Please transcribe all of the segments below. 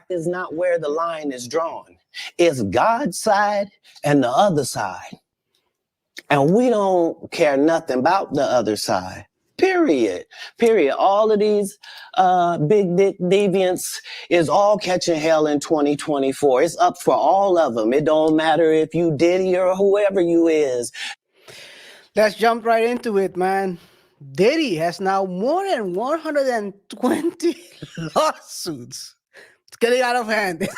is not where the line is drawn. It's God's side and the other side. And we don't care nothing about the other side. Period. Period. All of these big dick deviants is all catching hell in 2024. It's up for all of them. It don't matter if you Diddy or whoever you is. Let's jump right into it, man. Diddy has now more than 120 lawsuits. It's getting out of hand.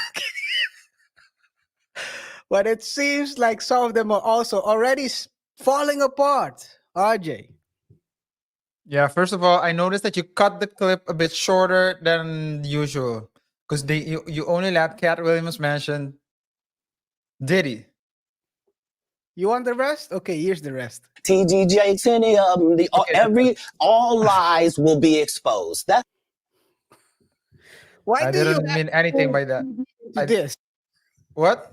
But it seems like some of them are also already falling apart. RJ. Yeah, first of all, I noticed that you cut the clip a bit shorter than usual because you only let Cat Williams mention Diddy. You want the rest? Okay, here's the rest. TG Jakes, any of them, all lies will be exposed. That's Why I do you didn't mean anything by that. this? What?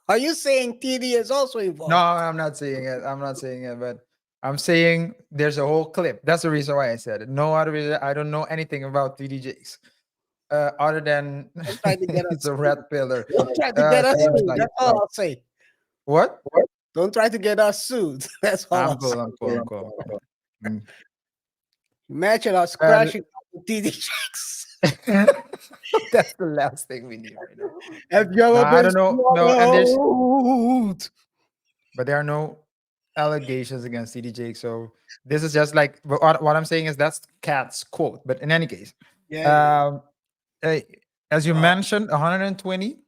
Are you saying TD is also involved? No, I'm not saying it. I'm not saying it, but I'm saying there's a whole clip. That's the reason why I said it. No other reason. I don't know anything about TDJs. Other than try to get it's us a red pillar. Don't try to get us seems sued. like That's all I'll say. What? Don't try to get us sued. That's all I'm I'll say. cool. I'm cool. Mm. Imagine us crashing TD checks. That's the last thing we need right now. Have you ever I been don't know. No, and there's sued? but there are no allegations against TDJ. So this is just like what I'm saying is that's Cat's quote. But in any case, Yeah. uh, as you mentioned, 120.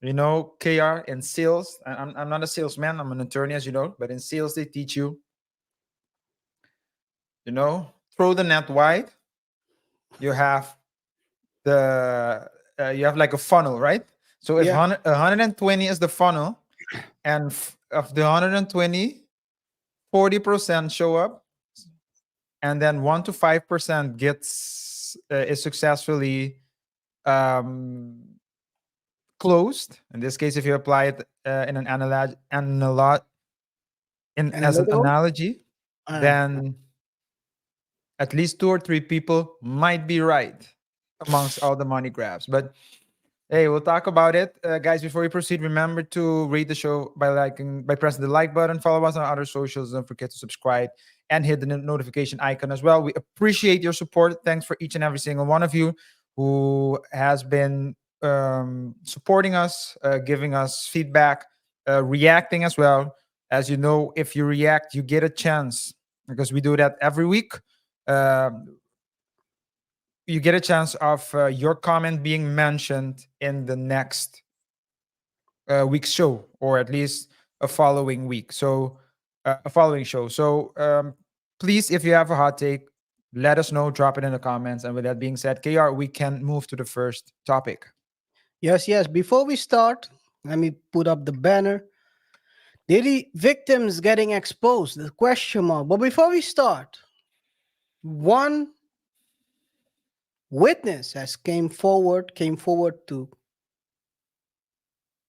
You know, KaiR in sales. I'm not a salesman. I'm an attorney, as you know. But in sales, they teach you, throw the net wide. You have you have like a funnel, right? So if 120 is the funnel, and of the 120, 40% show up, and then 1 to 5% gets is successfully closed. In this case, if you apply it in an as an analogy, then at least 2 or 3 people might be right amongst all the money grabs. But hey, we'll talk about it, guys. Before we proceed, remember to rate the show by pressing the like button. Follow us on other socials. Don't forget to subscribe and hit the notification icon as well. We appreciate your support. Thanks for each and every single one of you who has been supporting us, giving us feedback, reacting as well. As you know, if you react, you get a chance because we do that every week. You get a chance of your comment being mentioned in the next week's show, or at least a following week. So, a following show. So, please, if you have a hot take, let us know. Drop it in the comments. And with that being said, KaiR, we can move to the first topic. Yes. Before we start, let me put up the banner. Diddy victims getting exposed? The question mark. But before we start, one witness has came forward to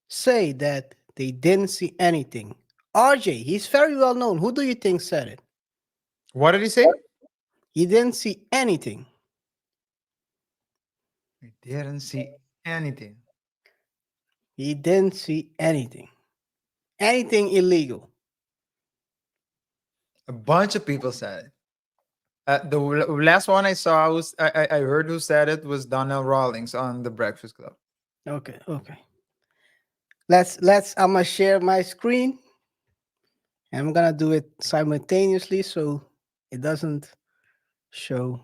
say that they didn't see anything. RJ, he's very well known. Who do you think said it? What did he say? He didn't see anything. He didn't see anything. He didn't see anything. Anything illegal. A bunch of people said it. The last one I saw was I heard who said it was Donnell Rawlings on the Breakfast Club. Okay. Let's I'm gonna share my screen. And I'm gonna do it simultaneously so it doesn't show.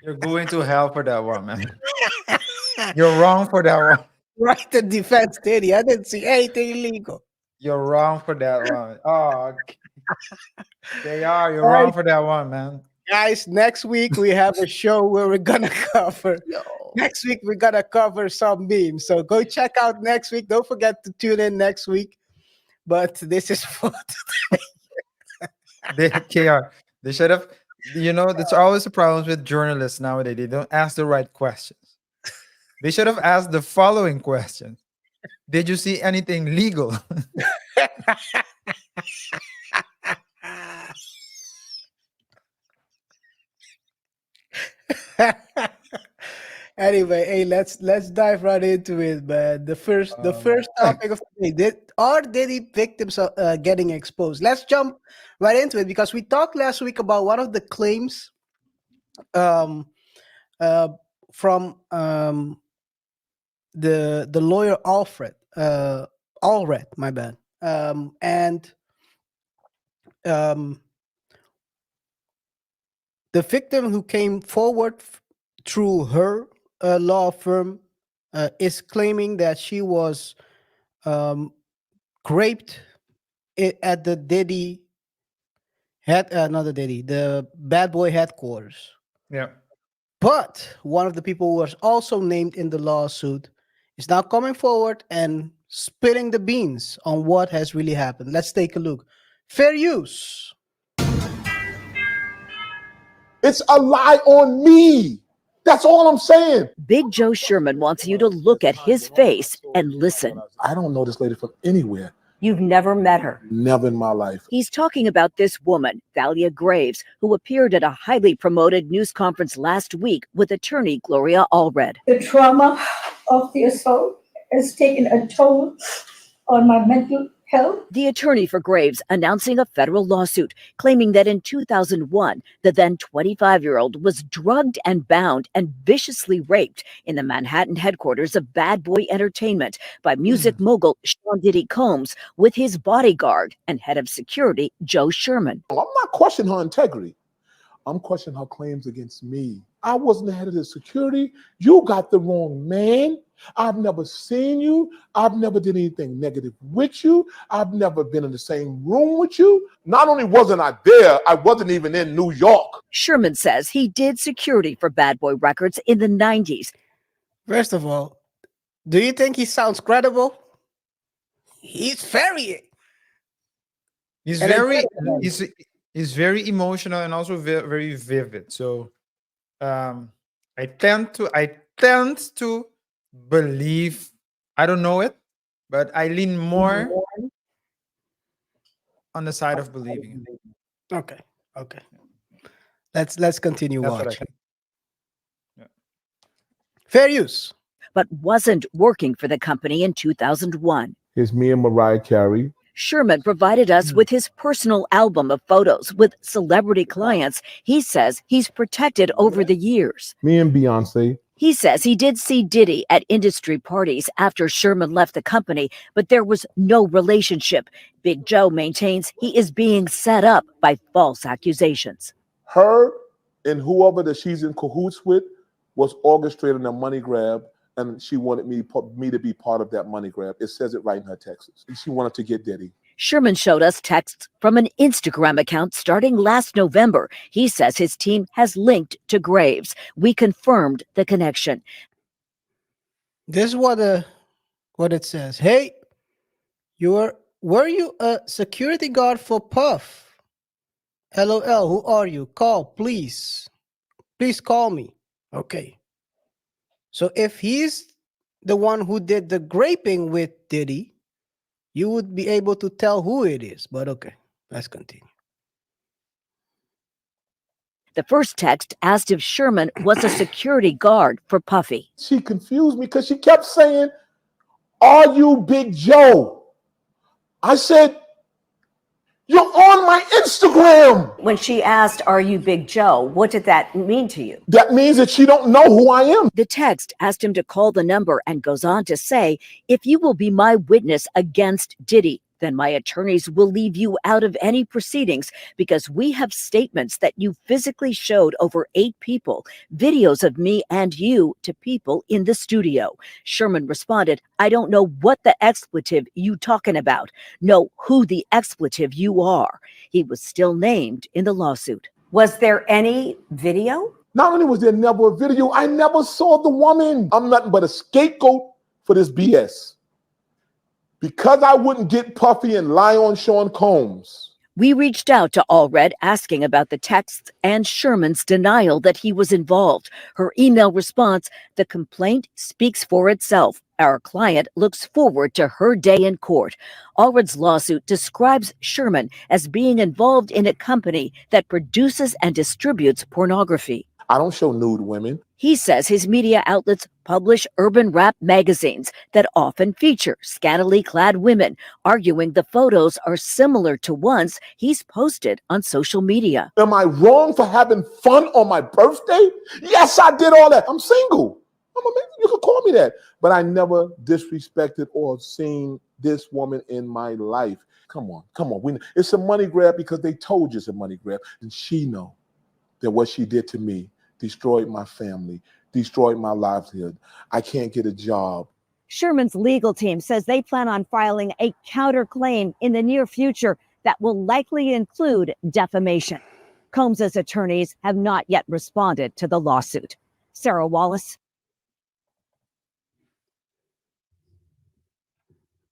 You're going to hell for that one, man. You're wrong for that one. Right to defense, Diddy. I didn't see anything illegal. You're wrong for that one. Oh, KaiR, you're wrong for that one, man. Guys, next week we have a show where we're gonna cover. Next week we're gonna cover some memes. So go check out next week. Don't forget to tune in next week. But this is for today. KaiR, they should have. That's always the problem with journalists nowadays. They don't ask the right questions. They should have asked the following question: did you see anything legal? Anyway, hey, let's dive right into it, man. The first topic of the day: are Diddy victims of getting exposed? Let's jump right into it because we talked last week about one of the claims um uh from the lawyer Allred, my bad. And the victim who came forward through her law firm is claiming that she was graped at the Diddy the Bad Boy headquarters. Yeah. But one of the people who was also named in the lawsuit is now coming forward and spilling the beans on what has really happened. Let's take a look. Fair use. It's a lie on me. That's all I'm saying. Big Joe Sherman wants you to look at his face and listen. I don't know this lady from anywhere. You've never met her. Never in my life. He's talking about this woman, Thalia Graves, who appeared at a highly promoted news conference last week with attorney Gloria Allred. The trauma of the assault has taken a toll on my mental health. The attorney for Graves announcing a federal lawsuit claiming that in 2001, the then 25-year-old was drugged and bound and viciously raped in the Manhattan headquarters of Bad Boy Entertainment by music mogul Sean Diddy Combs with his bodyguard and head of security Joe Sherman. I'm not questioning her integrity. I'm questioning her claims against me. I wasn't the head of the security. You got the wrong man. I've never seen you. I've never did anything negative with you. I've never been in the same room with you. Not only wasn't I there, I wasn't even in New York. Sherman says he did security for Bad Boy Records in the 90s. First of all, do you think he sounds credible? He's very very emotional and also very vivid. So I tend to believe, I don't know it, but I lean more on the side of believing it. Okay. Let's continue watching. Fair use. But wasn't working for the company in 2001. It's me and Mariah Carey. Sherman provided us with his personal album of photos with celebrity clients. He says he's protected over the years. Me and Beyonce. He says he did see Diddy at industry parties after Sherman left the company, but there was no relationship. Big Joe maintains he is being set up by false accusations. Her and whoever that she's in cahoots with was orchestrating a money grab, and she wanted me to be part of that money grab. It says it right in her texts. She wanted to get Diddy. Sherman showed us texts from an Instagram account starting last November. He says his team has linked to Graves. We confirmed the connection. This is what it says. Hey, were you a security guard for Puff? LOL, who are you? Call, please. Please call me. Okay. So if he's the one who did the graping with Diddy, you would be able to tell who it is. But okay, let's continue. The first text asked if Sherman was a security guard for Puffy. She confused me because she kept saying, "Are you Big Joe?" I said, "You're on my Instagram." When she asked, "Are you Big Joe?" what did that mean to you? That means that she don't know who I am. The text asked him to call the number and goes on to say, if you will be my witness against Diddy, then my attorneys will leave you out of any proceedings because we have statements that you physically showed over 8 people, videos of me and you to people in the studio. Sherman responded, I don't know what the expletive you talking about. Know who the expletive you are. He was still named in the lawsuit. Was there any video? Not only was there never a video, I never saw the woman. I'm nothing but a scapegoat for this BS. Because I wouldn't get Puffy and lie on Sean Combs. We reached out to Allred asking about the texts and Sherman's denial that he was involved. Her email response, the complaint speaks for itself. Our client looks forward to her day in court. Allred's lawsuit describes Sherman as being involved in a company that produces and distributes pornography. I don't show nude women. He says his media outlets publish urban rap magazines that often feature scantily clad women, arguing the photos are similar to ones he's posted on social media. Am I wrong for having fun on my birthday? Yes, I did all that. I'm single. You could call me that. But I never disrespected or seen this woman in my life. Come on. It's a money grab because they told you it's a money grab. And she know that what she did to me destroyed my family, destroyed my livelihood. I can't get a job. Sherman's legal team says they plan on filing a counterclaim in the near future that will likely include defamation. Combs's attorneys have not yet responded to the lawsuit. Sarah Wallace.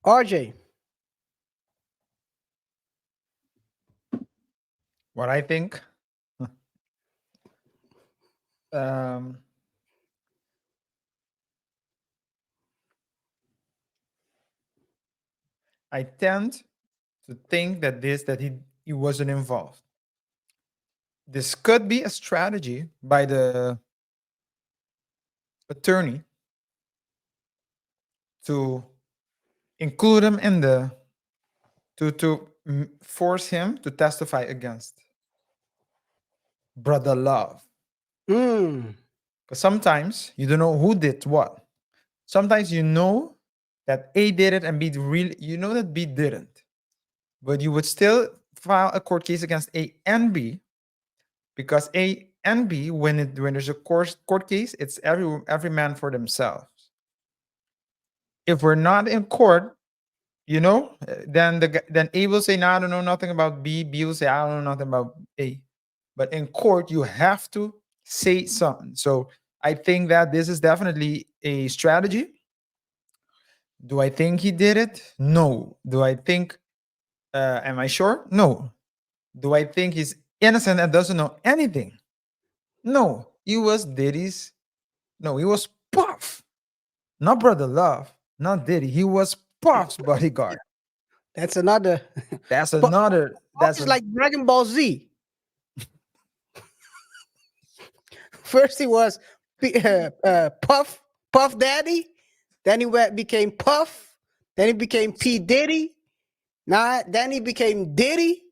RJ. What I think? I tend to think that he wasn't involved. This could be a strategy by the attorney to include him in to force him to testify against Brother Love. Because sometimes you don't know who did what. Sometimes you know that A did it and B you know that B didn't. But you would still file a court case against A and B because A and B, when there's a court case, it's every man for themselves. If we're not in court, then A will say, no, I don't know nothing about B. B will say, I don't know nothing about A. But in court, you have to say something. So I think that this is definitely a strategy. Do I think he did it? No. Do I think, am I sure? No. Do I think he's innocent and doesn't know anything? No. He was Puff. Not Brother Love, not Diddy. He was Puff's bodyguard. That's another. That's like Dragon Ball Z. First he was Puff Daddy, then he became Puff, then he became P Diddy, then he became Diddy,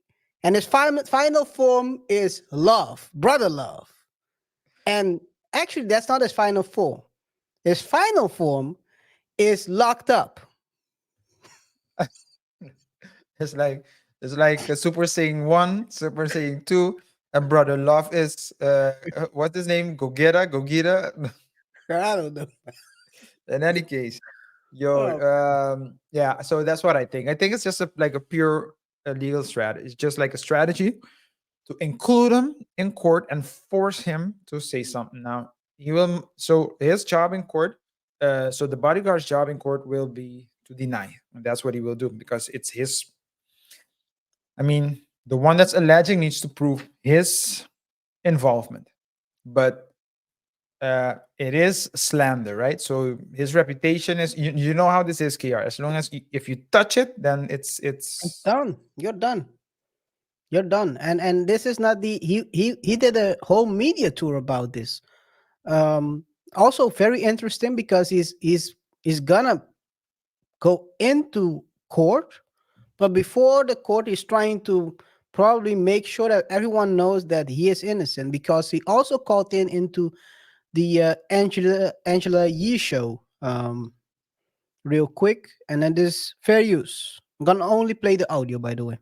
and his final form is Love, Brother Love. And actually, that's not his final form. His final form is Locked Up. It's like a Super Saiyan 1, Super Saiyan 2, and Brother Love is what's his name? Gogeta? I don't know. In any case, yeah. So that's what I think. I think it's just like a pure legal strategy. It's just like a strategy to include him in court and force him to say something. Now he will. So his job in court. So the bodyguard's job in court will be to deny. And that's what he will do because it's his. I mean, the one that's alleging needs to prove his involvement, but it is slander, right? So his reputation is, you know how this is, KaiR. As long as if you touch it, then it's done. You're done. And this is not he did a whole media tour about this. Also very interesting because he's gonna go into court, but before the court is trying to probably make sure that everyone knows that he is innocent, because he also called into the Angela Yee show real quick, and then this fair use. I'm gonna only play the audio, by the way.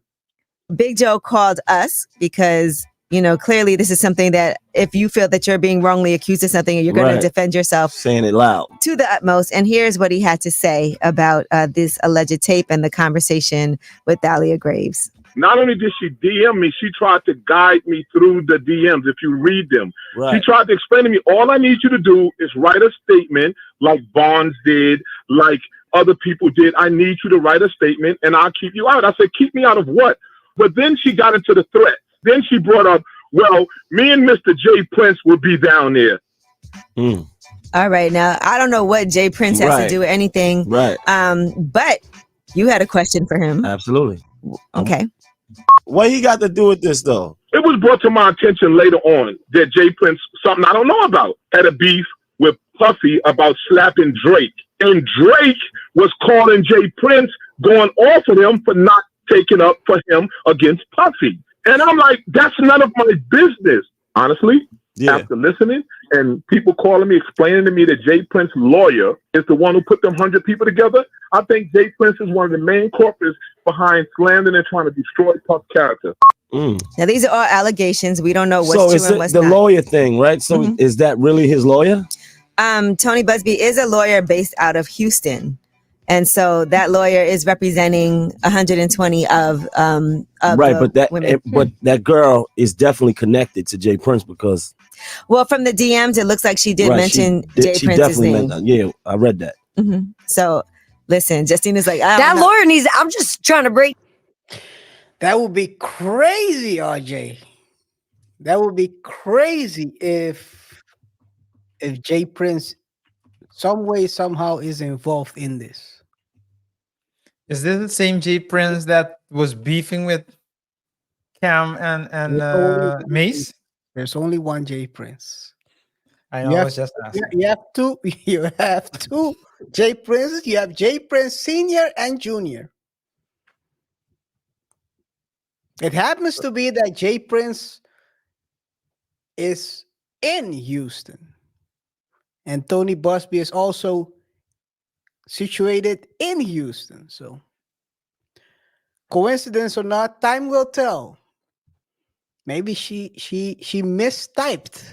Big Joe called us because, clearly this is something that if you feel that you're being wrongly accused of something, you're going to defend yourself. Saying it loud. To the utmost. And here's what he had to say about this alleged tape and the conversation with Dahlia Graves. Not only did she DM me, she tried to guide me through the DMs. If you read them, she tried to explain to me, all I need you to do is write a statement like Bonds did, like other people did. I need you to write a statement and I'll keep you out. I said, keep me out of what? But then she got into the threat. Then she brought up, well, me and Mr. J. Prince will be down there. All right. Now, I don't know what J. Prince has to do with anything. Right. But you had a question for him. Absolutely. Okay. What he got to do with this though? It was brought to my attention later on that Jay Prince, something I don't know about, had a beef with Puffy about slapping Drake. And Drake was calling Jay Prince, going off of him for not taking up for him against Puffy. And I'm like, that's none of my business. Honestly, after listening and people calling me, explaining to me that Jay Prince's lawyer is the one who put them 100 people together, I think Jay Prince is one of the main corpors behind slandering and trying to destroy Puff's character. Now these are all allegations. We don't know what's So true it's and what's the not. lawyer thing, right? So is that really his lawyer? Tony Busby is a lawyer based out of Houston. And so that lawyer is representing 120 of right, the women. but that girl is definitely connected to Jay Prince because Well, from the DMs, it looks like she did mention Jay Prince's name. Yeah, I read that. So listen, Justina's like, That lawyer needs. I'm just trying to break. That would be crazy, RJ. That would be crazy if Jay Prince some way somehow is involved in this. Is this the same Jay Prince that was beefing with Cam and Mace? There's only one Jay Prince. I know. I was just asking. You have two. You have two Jay Princes. You have Jay Prince Senior and Junior. It happens to be that Jay Prince is in Houston, and Tony Busby is also situated in Houston. So, coincidence or not, time will tell. Maybe she mistyped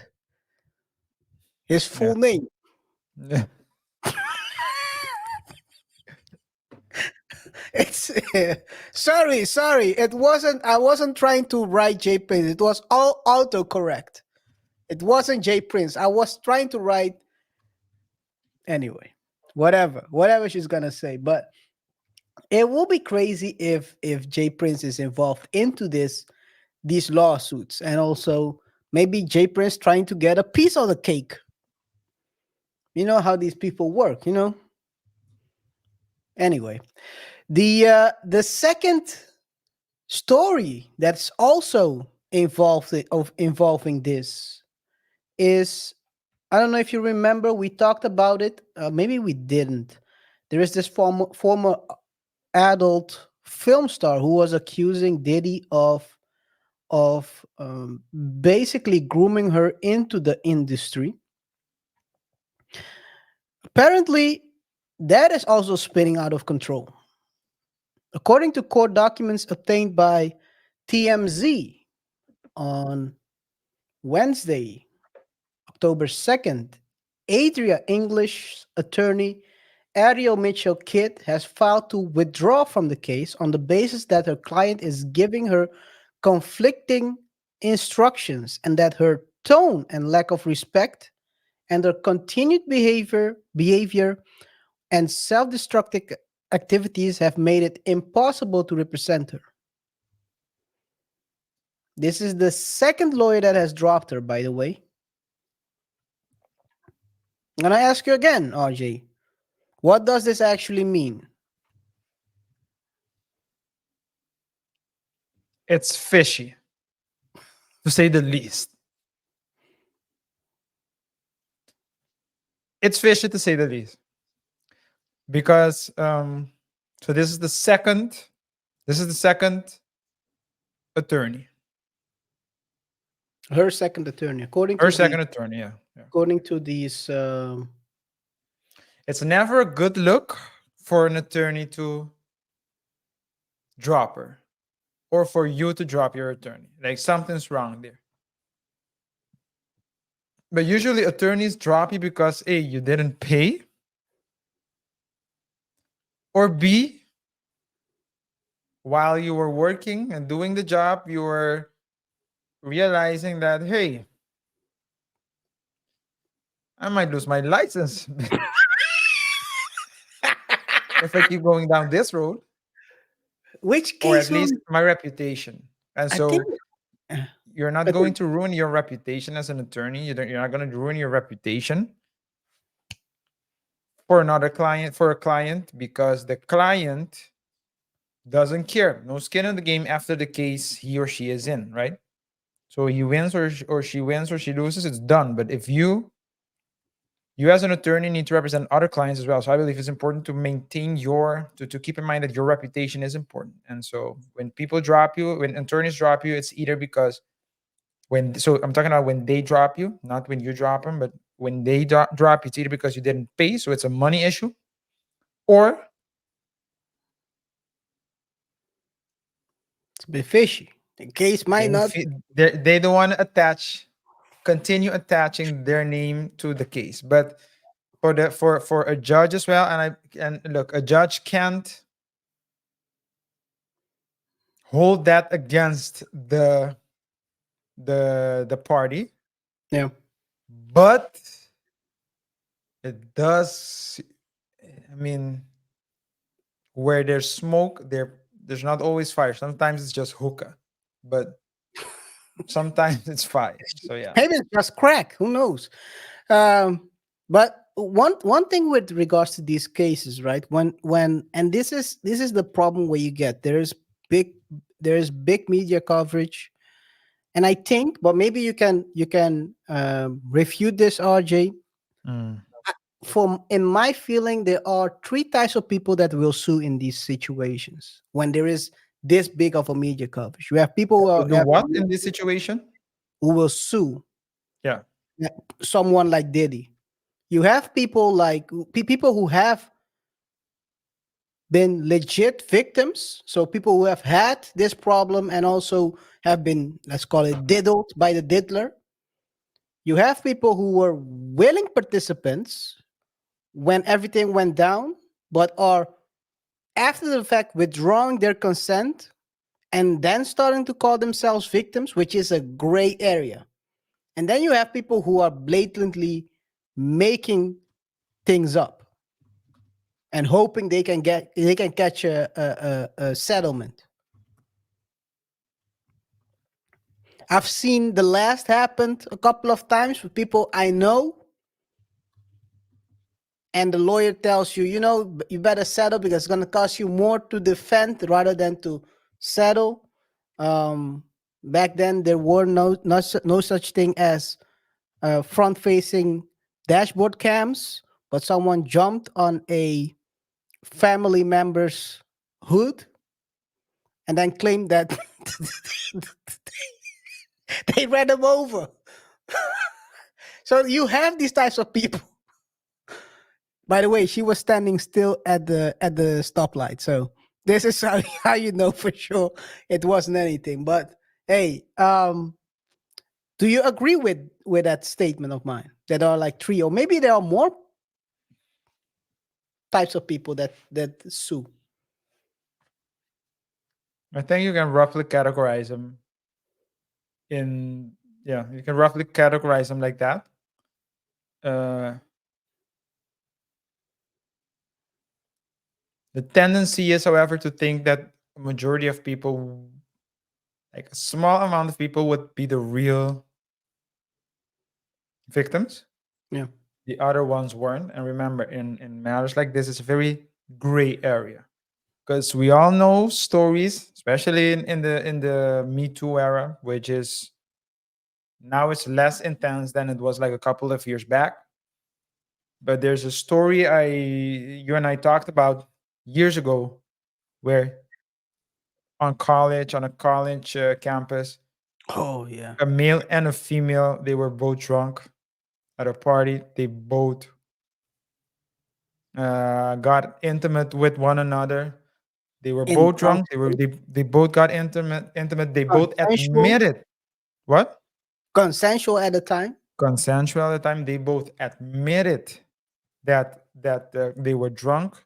his full name. Yeah. It's sorry. It wasn't. I wasn't trying to write Jay Prince. It was all autocorrect. It wasn't Jay Prince. I was trying to write. Anyway, whatever she's gonna say. But it will be crazy if Jay Prince is involved into these lawsuits, and also maybe Jay Prince trying to get a piece of the cake. You know how these people work. You know. Anyway. The second story that's also involving this is, I don't know if you remember, we talked about it. Maybe we didn't. There is this former adult film star who was accusing Diddy of basically grooming her into the industry. Apparently, that is also spinning out of control. According to court documents obtained by TMZ on Wednesday, October 2nd, Adria English attorney Ariel Mitchell Kidd has filed to withdraw from the case on the basis that her client is giving her conflicting instructions and that her tone and lack of respect and her continued behavior and self-destructive activities have made it impossible to represent her. This is the second lawyer that has dropped her, by the way. And I ask you again, RJ, what does this actually mean? It's fishy, to say the least. It's fishy, to say the least. Because so this is the second attorney. Her second attorney, according to these. It's never a good look for an attorney to drop her, or for you to drop your attorney. Like something's wrong there. But usually attorneys drop you because A, you didn't pay, or B, while you were working and doing the job, you were realizing that, hey, I might lose my license if I keep going down this road. Which case? Or at least my reputation. And so you're not going to ruin your reputation as an attorney. You're not going to ruin your reputation for a client, because the client doesn't care, no skin in the game after the case he or she is in, right? So he wins or she wins or she loses, it's done. But if you as an attorney need to represent other clients as well. So I believe it's important to maintain to keep in mind that your reputation is important. And so when people drop you, when attorneys drop you, it's either because so I'm talking about when they drop you, not when you drop them, but when they drop you, it's either because you didn't pay, so it's a money issue, or It's a bit fishy. The case might not. they don't want to continue attaching their name to the case. But for a judge as well, and look, a judge can't hold that against the party. Yeah. But it does, I mean, where there's smoke, there's not always fire. Sometimes it's just hookah, but sometimes it's fire. So yeah, maybe it's just crack. Who knows? But one thing with regards to these cases, right? When and this is the problem where you get there's big media coverage, and I think, but maybe you can refute this, RJ. In my feeling, there are three types of people that will sue in these situations when there is this big of a media coverage. You have people who do what in this situation? Who will sue? Yeah, someone like Diddy. You have people like people who have been legit victims, so people who have had this problem and also have been, let's call it, diddled by the diddler. You have people who were willing participants when everything went down, but are after the fact withdrawing their consent and then starting to call themselves victims, which is a gray area. And then you have people who are blatantly making things up and hoping they can catch a settlement. I've seen the last happened a couple of times with people I know, and the lawyer tells you, you better settle because it's going to cost you more to defend rather than to settle. Back then, there were no such thing as front-facing dashboard cams, but someone jumped on a family member's hood and then claimed that they ran him over. So you have these types of people. By the way, she was standing still at the stoplight. So this is how you know for sure it wasn't anything. But hey, do you agree with that statement of mine? That are like three, or maybe there are more types of people that sue. I think you can roughly categorize them you can roughly categorize them like that. The tendency is, however, to think that a majority of people, like a small amount of people, would be the real victims. Yeah. The other ones weren't. And remember, in matters like this, it's a very gray area. Because we all know stories, especially in the Me Too era, which is now it's less intense than it was like a couple of years back. But there's a story you and I talked about years ago, where on a college campus, oh yeah, a male and a female, they were both drunk at a party. They both got intimate with one another. They were both drunk. They both got intimate. They both admitted. What? Consensual at the time. Consensual at the time. They both admitted that they were drunk.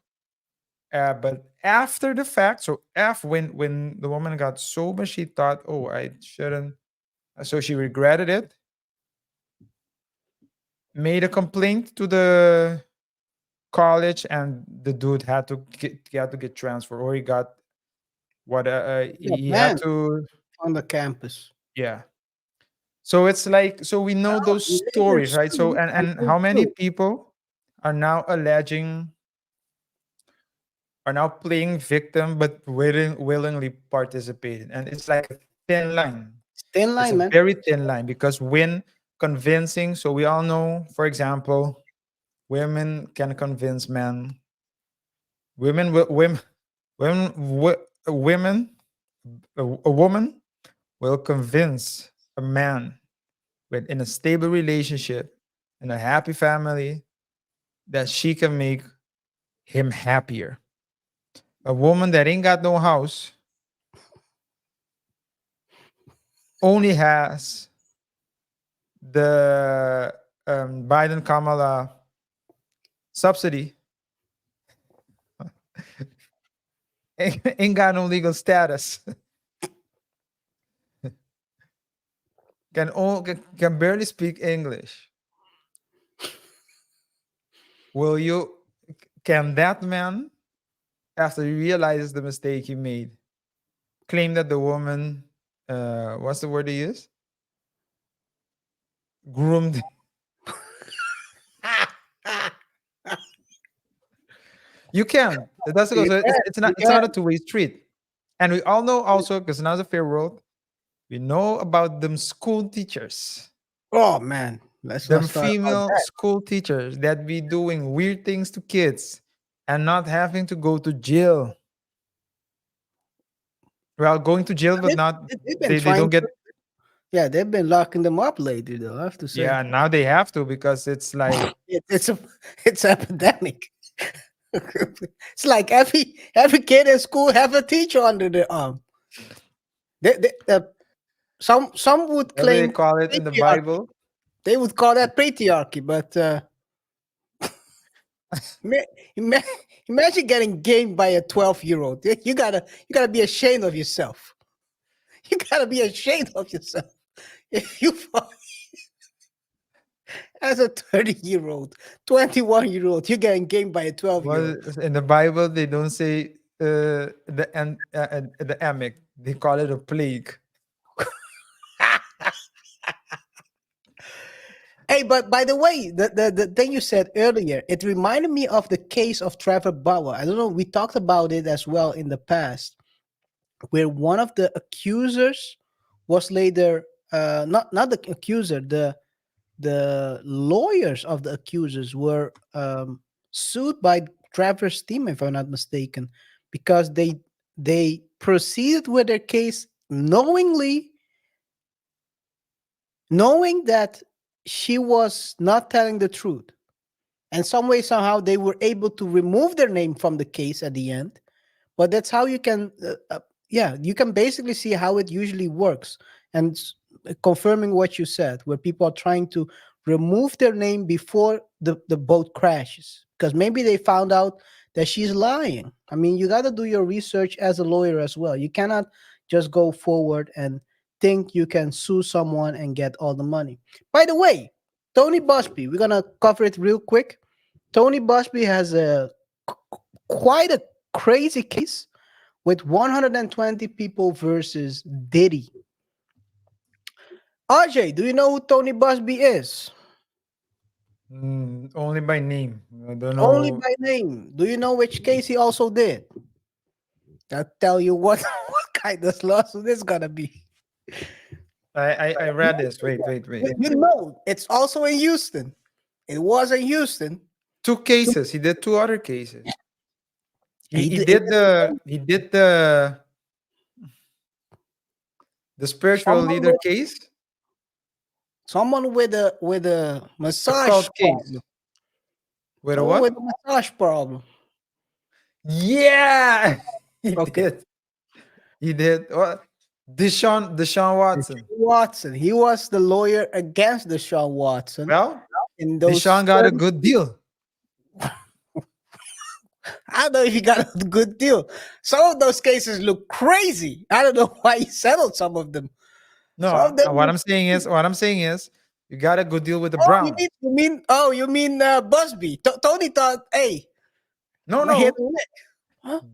But after the fact, so when the woman got sober, she thought, "Oh, I shouldn't." So she regretted it. Made a complaint to the college, and the dude had to get transferred, or he got he had to on the campus. Yeah. So it's like, so we know those stories, right? So and how many people are now alleging are now playing victim, but willingly participating. And it's like a thin line. Thin It's line, a man. very thin line because when convincing, so we all know, for example, women can convince men. Women, a woman will convince a man in a stable relationship, in a happy family, that she can make him happier. A woman that ain't got no house only has the Biden Kamala subsidy, ain't got no legal status, can barely speak English. Can that man, after he realizes the mistake he made, claim that the woman, what's the word he used? Groomed. You can. That's because it's not a two-way street. And we all know also, because now it's a fair world, we know about them school teachers. Oh man, Them female school teachers that be doing weird things to kids and not having to go to jail. Well, going to jail, but they don't get. Yeah, they've been locking them up lately, though. I have to say. Yeah, now they have to because it's like it's epidemic. It's like every kid in school have a teacher under their arm. Some would claim they call it in the Bible. They would call that patriarchy, but imagine getting gamed by a 12-year-old. You gotta be ashamed of yourself. You gotta be ashamed of yourself if you as a 30-year-old, 21-year-old, you're getting gamed by a 12-year-old. Well, in the Bible, they don't say the emic. They call it a plague. Hey, but by the way, the thing you said earlier, it reminded me of the case of Trevor Bauer. I don't know, we talked about it as well in the past, where one of the accusers was later, not the accuser, the lawyers of the accusers were sued by Trevor's team, if I'm not mistaken, because they proceeded with their case knowing that she was not telling the truth. And some way, somehow, they were able to remove their name from the case at the end. But that's how you can, you can basically see how it usually works. And confirming what you said, where people are trying to remove their name before the boat crashes. Because maybe they found out that she's lying. I mean, you got to do your research as a lawyer as well. You cannot just go forward and think you can sue someone and get all the money. By the way, Tony Busby, we're going to cover it real quick. Tony Busby has quite a crazy case with 120 people versus Diddy. RJ, do you know who Tony Busby is? Only by name. I don't know. Only by name. Do you know which case he also did? I'll tell you what kind of lawsuit this is gonna be. I read this. Wait. You know, it's also in Houston. It was in Houston. 2 cases. He did 2 other cases. He did the spiritual leader case. Someone with a massage case. With a what? With a massage problem. Yeah, he did. What? Deshaun Watson. He was the lawyer against Deshaun Watson. Well, Deshaun got a good deal. I don't know if he got a good deal. Some of those cases look crazy. I don't know why he settled some of them. No, what I'm saying is, you got a good deal with the Browns. You mean Busby? Tony thought, hey, no.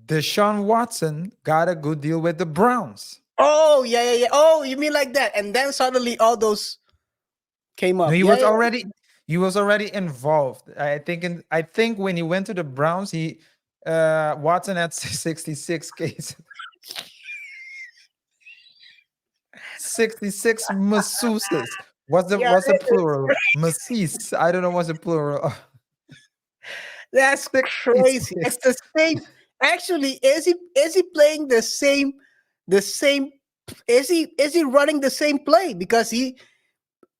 Deshaun Watson got a good deal with the Browns. Oh yeah. Oh, you mean like that? And then suddenly all those came up. No, he was already involved. I think when he went to the Browns, he Watson had 66 cases. 66 masseuses. What's the plural? Masseuse. I don't know what's the plural. That's crazy. It's the same. Actually, is he playing the same? Is he running the same play? Because he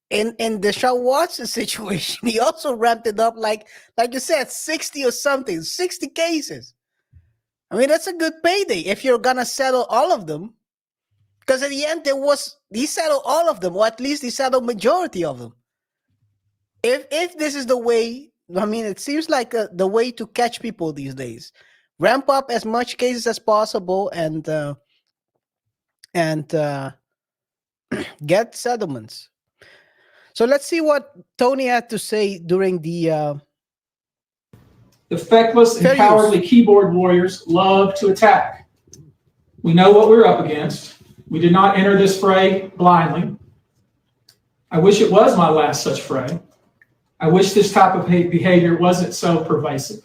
in the Deshaun Watson situation, he also ramped it up like you said, 60 or something, 60 cases. I mean, that's a good payday if you're gonna settle all of them. Because at the end, he settled all of them, or at least he settled majority of them. If this is the way, I mean, it seems like the way to catch people these days. Ramp up as much cases as possible and get settlements. So let's see what Tony had to say during the feckless and cowardly keyboard warriors love to attack. We know what we're up against. We did not enter this fray blindly. I wish it was my last such fray. I wish this type of behavior wasn't so pervasive.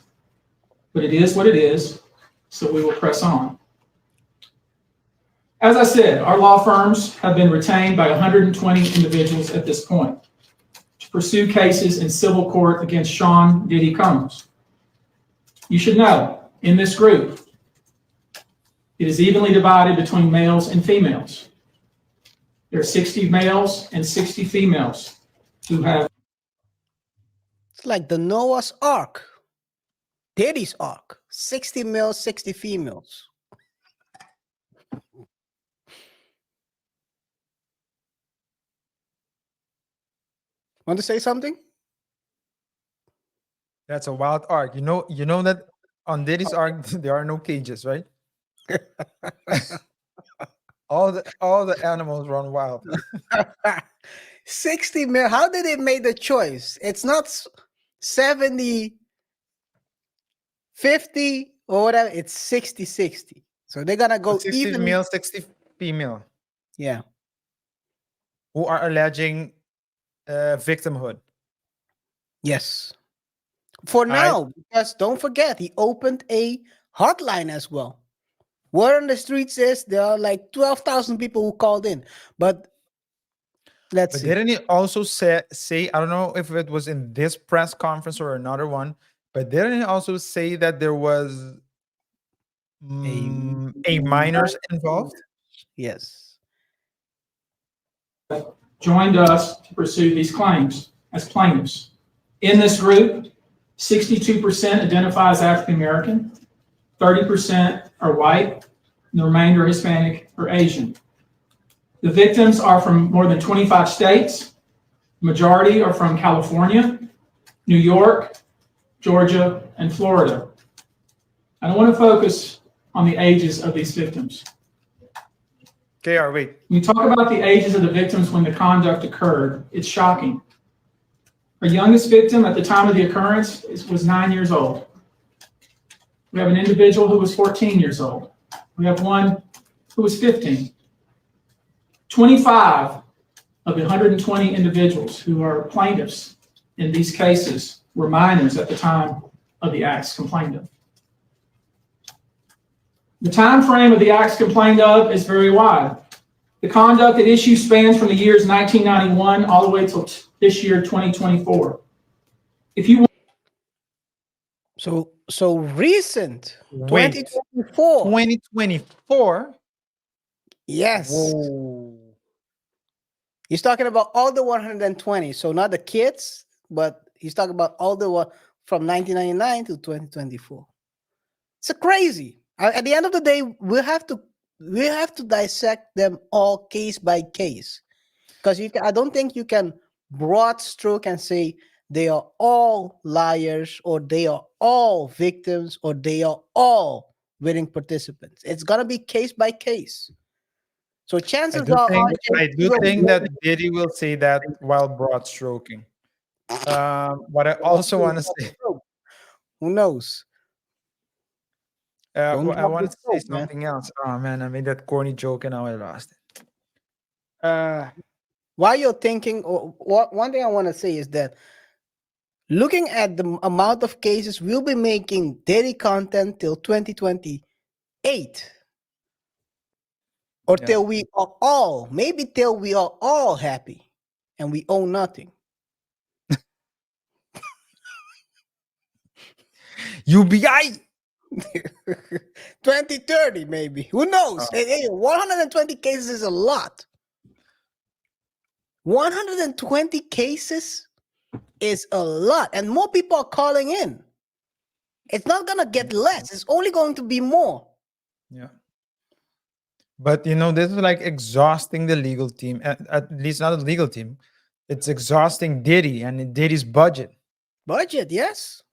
But it is what it is, so we will press on. As I said, our law firms have been retained by 120 individuals at this point to pursue cases in civil court against Sean Diddy Combs. You should know, in this group, it is evenly divided between males and females. There are 60 males and 60 females who have. It's like the Noah's Ark, Diddy's Ark, 60 males, 60 females. Want to say something? That's a wild arc. You know that on Diddy's arc there are no cages, right? all the animals run wild. 60 mil. How did they make the choice? It's not 70, 50 or whatever. It's 60, 60. So they're gonna go 60 even. male, 60 female. Yeah. Who are alleging victimhood. Yes. For now, because don't forget, he opened a hotline as well. Word on the streets is there are like 12,000 people who called in. But let's see. Didn't he also say, I don't know if it was in this press conference or another one, but didn't he also say that there was a minors involved? Yes. Joined us to pursue these claims as plaintiffs. In this group, 62% identify as African American, 30% are white, and the remainder are Hispanic or Asian. The victims are from more than 25 states. The majority are from California, New York, Georgia, and Florida. I don't want to focus on the ages of these victims. KaiR, wait. When you talk about the ages of the victims when the conduct occurred, it's shocking. Our youngest victim at the time of the occurrence was 9 years old. We have an individual who was 14 years old. We have one who was 15. 25 of the 120 individuals who are plaintiffs in these cases were minors at the time of the acts complained of. The time frame of the acts complained of is very wide. The conduct at issue spans from the years 1991 all the way till this year, 2024. If you so recent, 2024. 2024? Yes. Whoa. He's talking about all the 120. So not the kids, but he's talking about all the one from 1999 to 2024. It's crazy. At the end of the day, we have to dissect them all case by case, because I don't think you can broad stroke and say they are all liars or they are all victims or they are all willing participants. It's gonna be case by case. So chances are, I do think that Diddy will say that while broad stroking. What I also want to say, who knows? I want to say something else. Oh man, I made that corny joke and now I lost it. While you're thinking, one thing I want to say is that looking at the amount of cases, we'll be making Diddy content till 2028. Or till we are all, maybe till we are all happy and we own nothing. UBI 2030, maybe. Who knows? Hey, 120 cases is a lot. 120 cases is a lot, and more people are calling in. It's not gonna get less, it's only going to be more. Yeah. But this is like exhausting the legal team. At least not the legal team. It's exhausting Diddy and Diddy's budget. Budget, yes.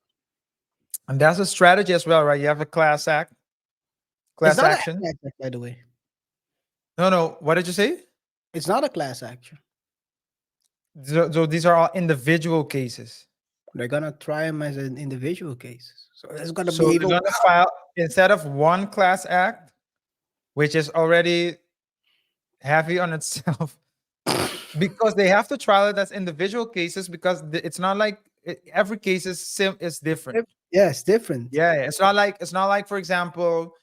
And that's a strategy as well, right? You have a class action. It's not a class action, by the way. No. What did you say? It's not a class action. So these are all individual cases. They're gonna try them as an individual cases. So there's gonna So be they're gonna file instead of one class act, which is already heavy on itself, because they have to trial it as individual cases, because it's not like every case is different. Yeah, it's different. Yeah, it's not like, for example,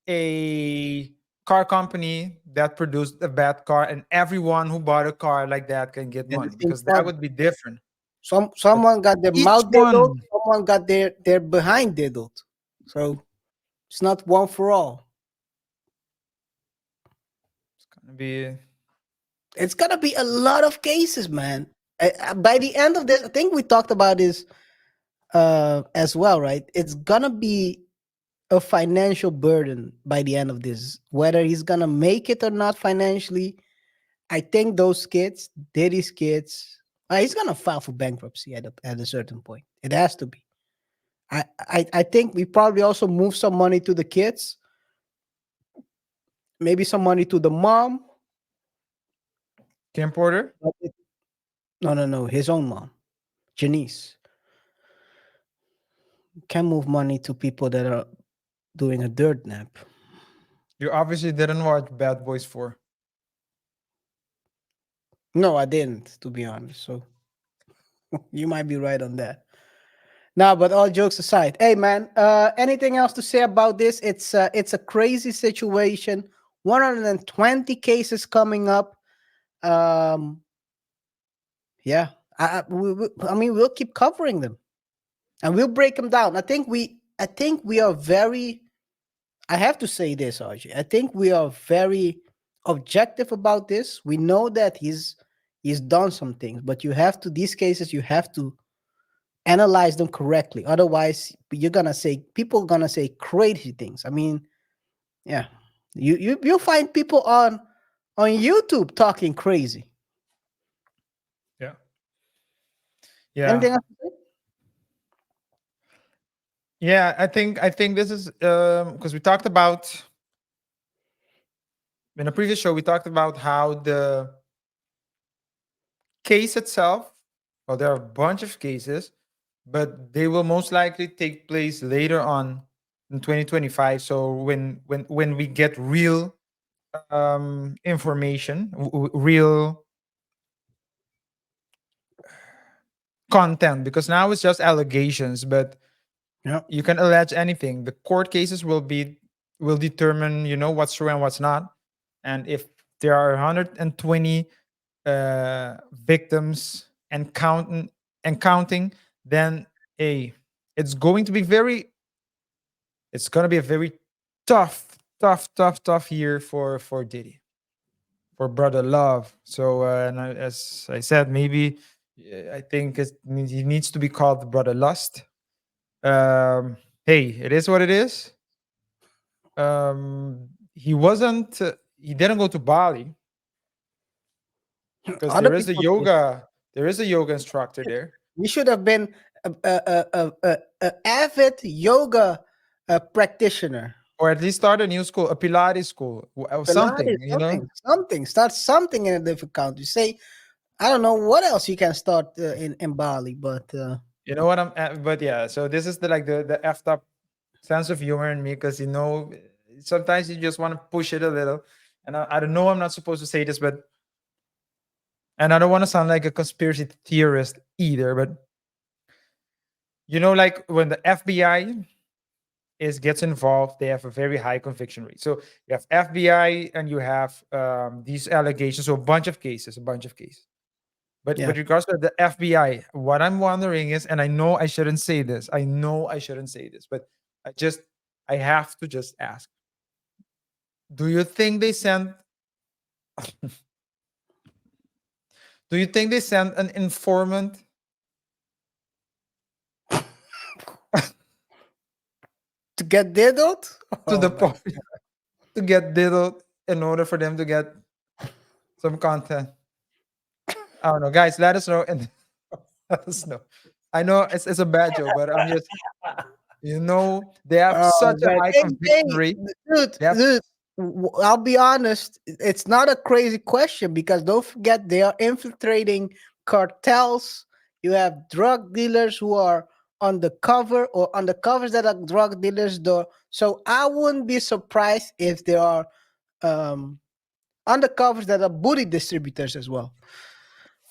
a car company that produced a bad car and everyone who bought a car like that can get money, because that would be different. Someone got their mouth diddled, someone got their behind diddled. So it's not one for all. It's gonna be a lot of cases, man. By the end of this, I think we talked about this as well, right? It's gonna be a financial burden by the end of this. Whether he's gonna make it or not financially, I think those kids, Diddy's kids, he's gonna file for bankruptcy at a certain point. It has to be. I think we probably also move some money to the kids, maybe some money to the mom. Kim Porter? No, his own mom, Janice. Can move money to people that are doing a dirt nap. You obviously didn't watch Bad Boys 4. No, I didn't, to be honest. So you might be right on that. Now, but all jokes aside, hey man, anything else to say about this? It's a crazy situation. 120 cases coming up. Yeah, I mean, we'll keep covering them, and we'll break them down. I think we are very. I have to say this, RJ. I think we are very objective about this. We know that he's done some things, but these cases you have to analyze them correctly. Otherwise, people are gonna say crazy things. I mean, yeah, you'll find people on YouTube talking crazy. Yeah. Anything else to say? Yeah, I think this is because we talked about in a previous show, we talked about how the case itself, well, there are a bunch of cases, but they will most likely take place later on in 2025. So when we get real information, real content, because now it's just allegations, but you can allege anything. The court cases will determine what's true and what's not. And if there are 120 victims and counting, then it's going to be a very tough year for Diddy, for Brother Love. So as I said, maybe I think he needs to be called Brother Lust. Hey, it is what it is. He didn't go to Bali because there is a yoga instructor there. You should have been a avid yoga practitioner, or at least start a new school, a Pilates school, something. Start something in a different country. Say, I don't know what else you can start in Bali, but you know what I'm at. But yeah, so this is the effed up sense of humor in me, because sometimes you just want to push it a little. And I don't know, I'm not supposed to say this, and I don't want to sound like a conspiracy theorist either, but you know, like when the FBI gets involved, they have a very high conviction rate. So you have FBI and you have these allegations, so a bunch of cases. But Yeah. with regards to the FBI, what I'm wondering is, and I know I shouldn't say this, but I have to just ask. Do you think they sent an informant To get diddled? to the my point to get diddled in order for them to get some content? I don't know, guys. Let us know and let us know. I know it's a bad joke, but I'm just, they have such a man. high Hey, conviction rate. dude, They have- dude, I'll be honest. It's not a crazy question because don't forget they are infiltrating cartels. You have drug dealers who are undercover or undercovers that are drug dealers. So I wouldn't be surprised if there are undercovers that are booty distributors as well.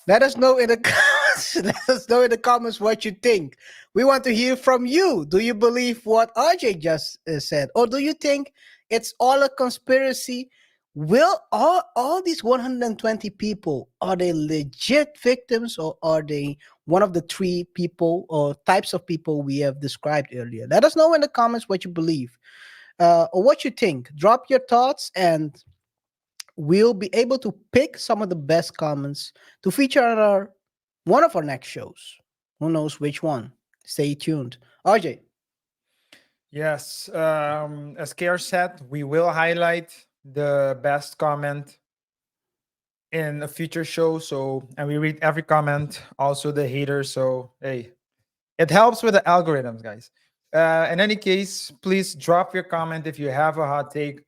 Let us know in the comments. Let us know in the comments what you think. We want to hear from you. Do you believe what RJ just said, or do you think it's all a conspiracy? Will all these 120 people, are they legit victims, or are they one of the three people or types of people we have described earlier? Let us know in the comments what you believe or what you think. Drop your thoughts and we'll be able to pick some of the best comments to feature on one of our next shows. Who knows which one? Stay tuned. RJ. Yes, as KaiR said, we will highlight the best comment in a future show. So, and we read every comment, also the haters. So, hey, it helps with the algorithms, guys. In any case, please drop your comment if you have a hot take.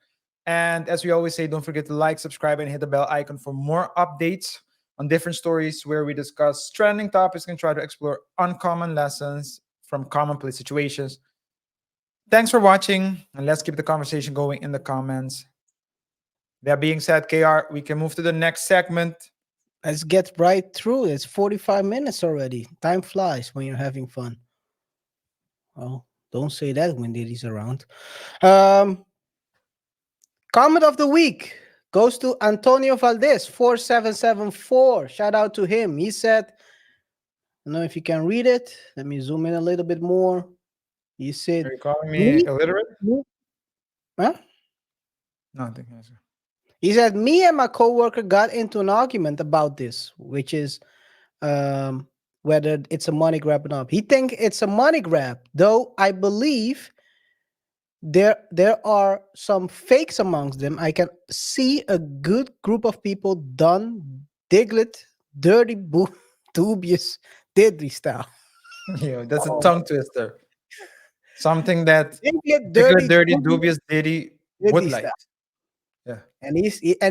And as we always say, don't forget to like, subscribe, and hit the bell icon for more updates on different stories where we discuss trending topics and try to explore uncommon lessons from commonplace situations. Thanks for watching, and let's keep the conversation going in the comments. That being said, KaiR, we can move to the next segment. Let's get right through. It's 45 minutes already. Time flies when you're having fun. Well, don't say that when Diddy's around. Comment of the week goes to Antonio Valdez 4774. Shout out to him. He said, I don't know if you can read it. Let me zoom in a little bit more. He said, Are you calling me illiterate? Huh? Nothing. He said, me and my coworker got into an argument about this, which is whether it's a money grab or not. He thinks it's a money grab, though I believe there are some fakes amongst them. I can see a good group of people done Diglett, dirty, dubious, Diddy style. Yeah, that's a tongue twister. Something that dirty, dubious Diddy would like. Style. Yeah, and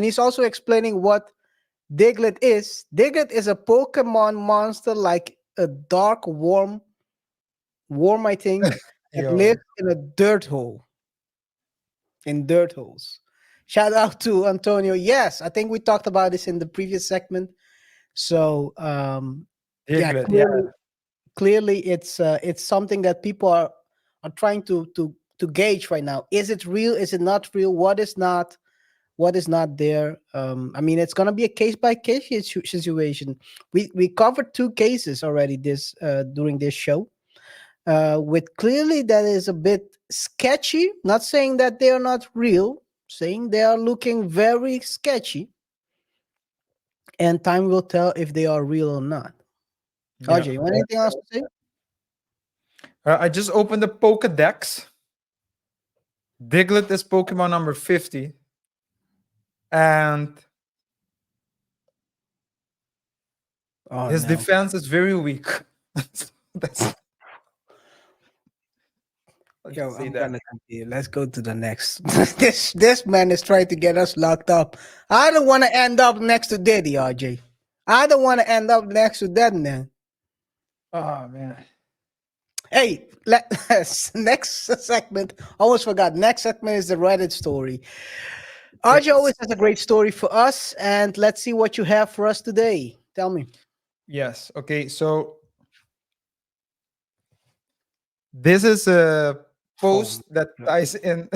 he's also explaining what Diglett is. Diglett is a Pokemon monster, like a dark worm, I think, that lives in a dirt hole. In dirt holes. Shout out to Antonio. Yes, I think we talked about this in the previous segment. So clearly it's something that people are trying to gauge right now. Is it real? Is it not real? What is not there? I mean, it's gonna be a case by case situation. We covered 2 cases already during this show. With clearly that is a bit sketchy. Not saying that they are not real, saying they are looking very sketchy. And time will tell if they are real or not. RJ, you want anything else to say? I just opened the Pokedex. Diglett is Pokemon number 50. And his defense is very weak. That's Yo, I'm gonna continue. Let's go to the next. this man is trying to get us locked up. I don't want to end up next to Diddy, RJ. I don't want to end up next to that man. Oh man. Hey, next segment. Almost forgot. Next segment is the Reddit story. RJ always has a great story for us, and let's see what you have for us today. Tell me. Yes. Okay. So This is a post that ties in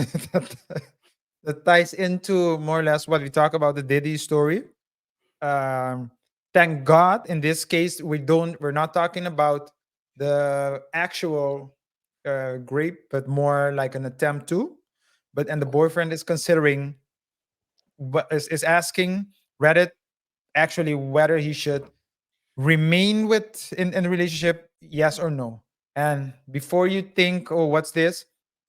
that ties into more or less what we talk about the Diddy story. Thank God, in this case, we're not talking about the actual grape, but more like an attempt to. And the boyfriend is considering, is asking Reddit actually whether he should remain in a relationship, yes or no. And before you think, oh, what's this?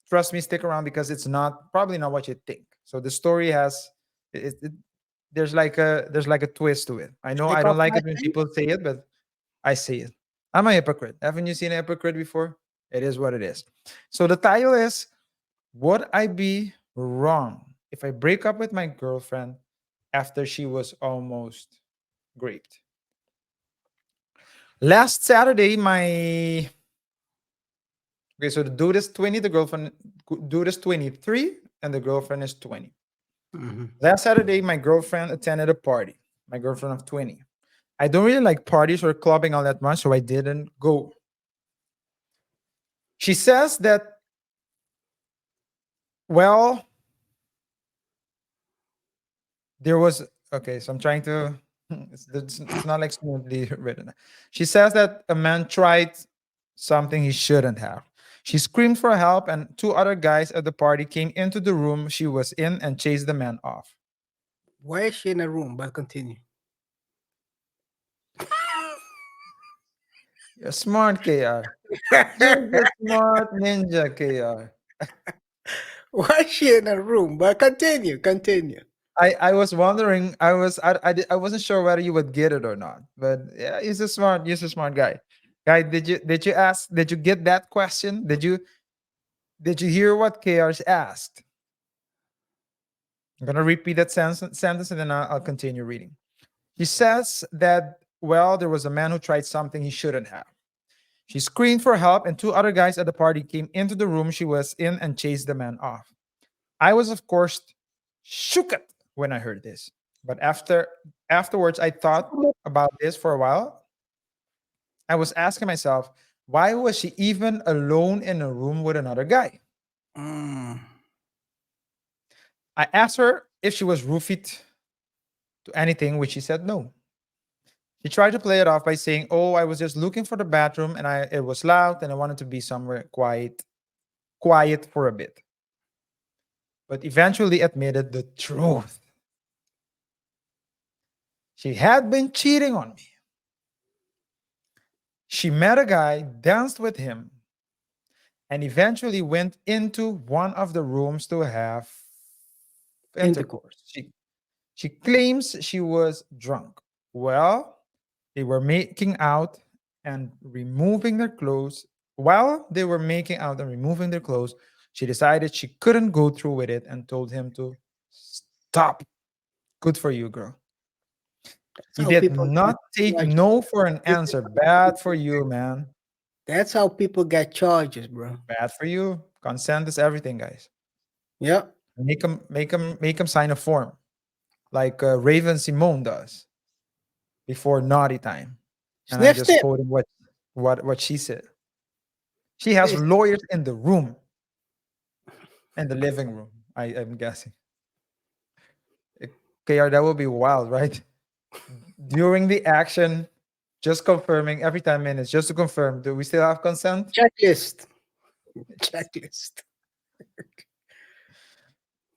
Trust me, stick around because it's probably not what you think. So the story has there's like a twist to it. I know I don't like it when people say it, but I say it. I'm a hypocrite. Haven't you seen a hypocrite before? It is what it is. So the title is, would I be wrong if I break up with my girlfriend after she was almost graped? Last Saturday, so the dude is 20, the dude is 23, and the girlfriend is 20. Last Saturday, my girlfriend attended a party. My girlfriend of 20. I don't really like parties or clubbing all that much, so I didn't go. She says that, well, there was, okay, so I'm trying to, it's not like smoothly written. She says that a man tried something he shouldn't have. She screamed for help, and two other guys at the party came into the room she was in and chased the man off. Why is she in a room? But continue. You're smart, KR. You're a smart ninja, KR. Why is she in a room? But continue. I was wondering. I wasn't sure whether you would get it or not. But yeah, he's a smart guy. Guy, did you ask? Did you get that question? Did you hear what KR's asked? I'm gonna repeat that sentence and then I'll continue reading. He says that, well, there was a man who tried something he shouldn't have. She screamed for help, and two other guys at the party came into the room she was in and chased the man off. I was, of course, shook when I heard this. But afterwards, I thought about this for a while. I was asking myself, why was she even alone in a room with another guy? I asked her if she was roofied to anything, which she said no. She tried to play it off by saying, oh, I was just looking for the bathroom and it was loud and I wanted to be somewhere quiet for a bit. But eventually admitted the truth. She had been cheating on me. She met a guy, danced with him, and eventually went into one of the rooms to have intercourse. She claims she was drunk. Well, they were making out and removing their clothes. While they were making out and removing their clothes, she decided she couldn't go through with it and told him to stop. Good for you, girl. He did not take no for an answer. Bad for you, man. That's how people get charges, bro. Bad for you. Consent is everything, guys. Yep. Make them sign a form, like Raven Simone does before naughty time. And I'm just quoting what she said. She has lawyers in the room, in the living room. I'm guessing. KR, that would be wild, right? During the action, just confirming every 10 minutes, just to confirm, do we still have consent? Checklist.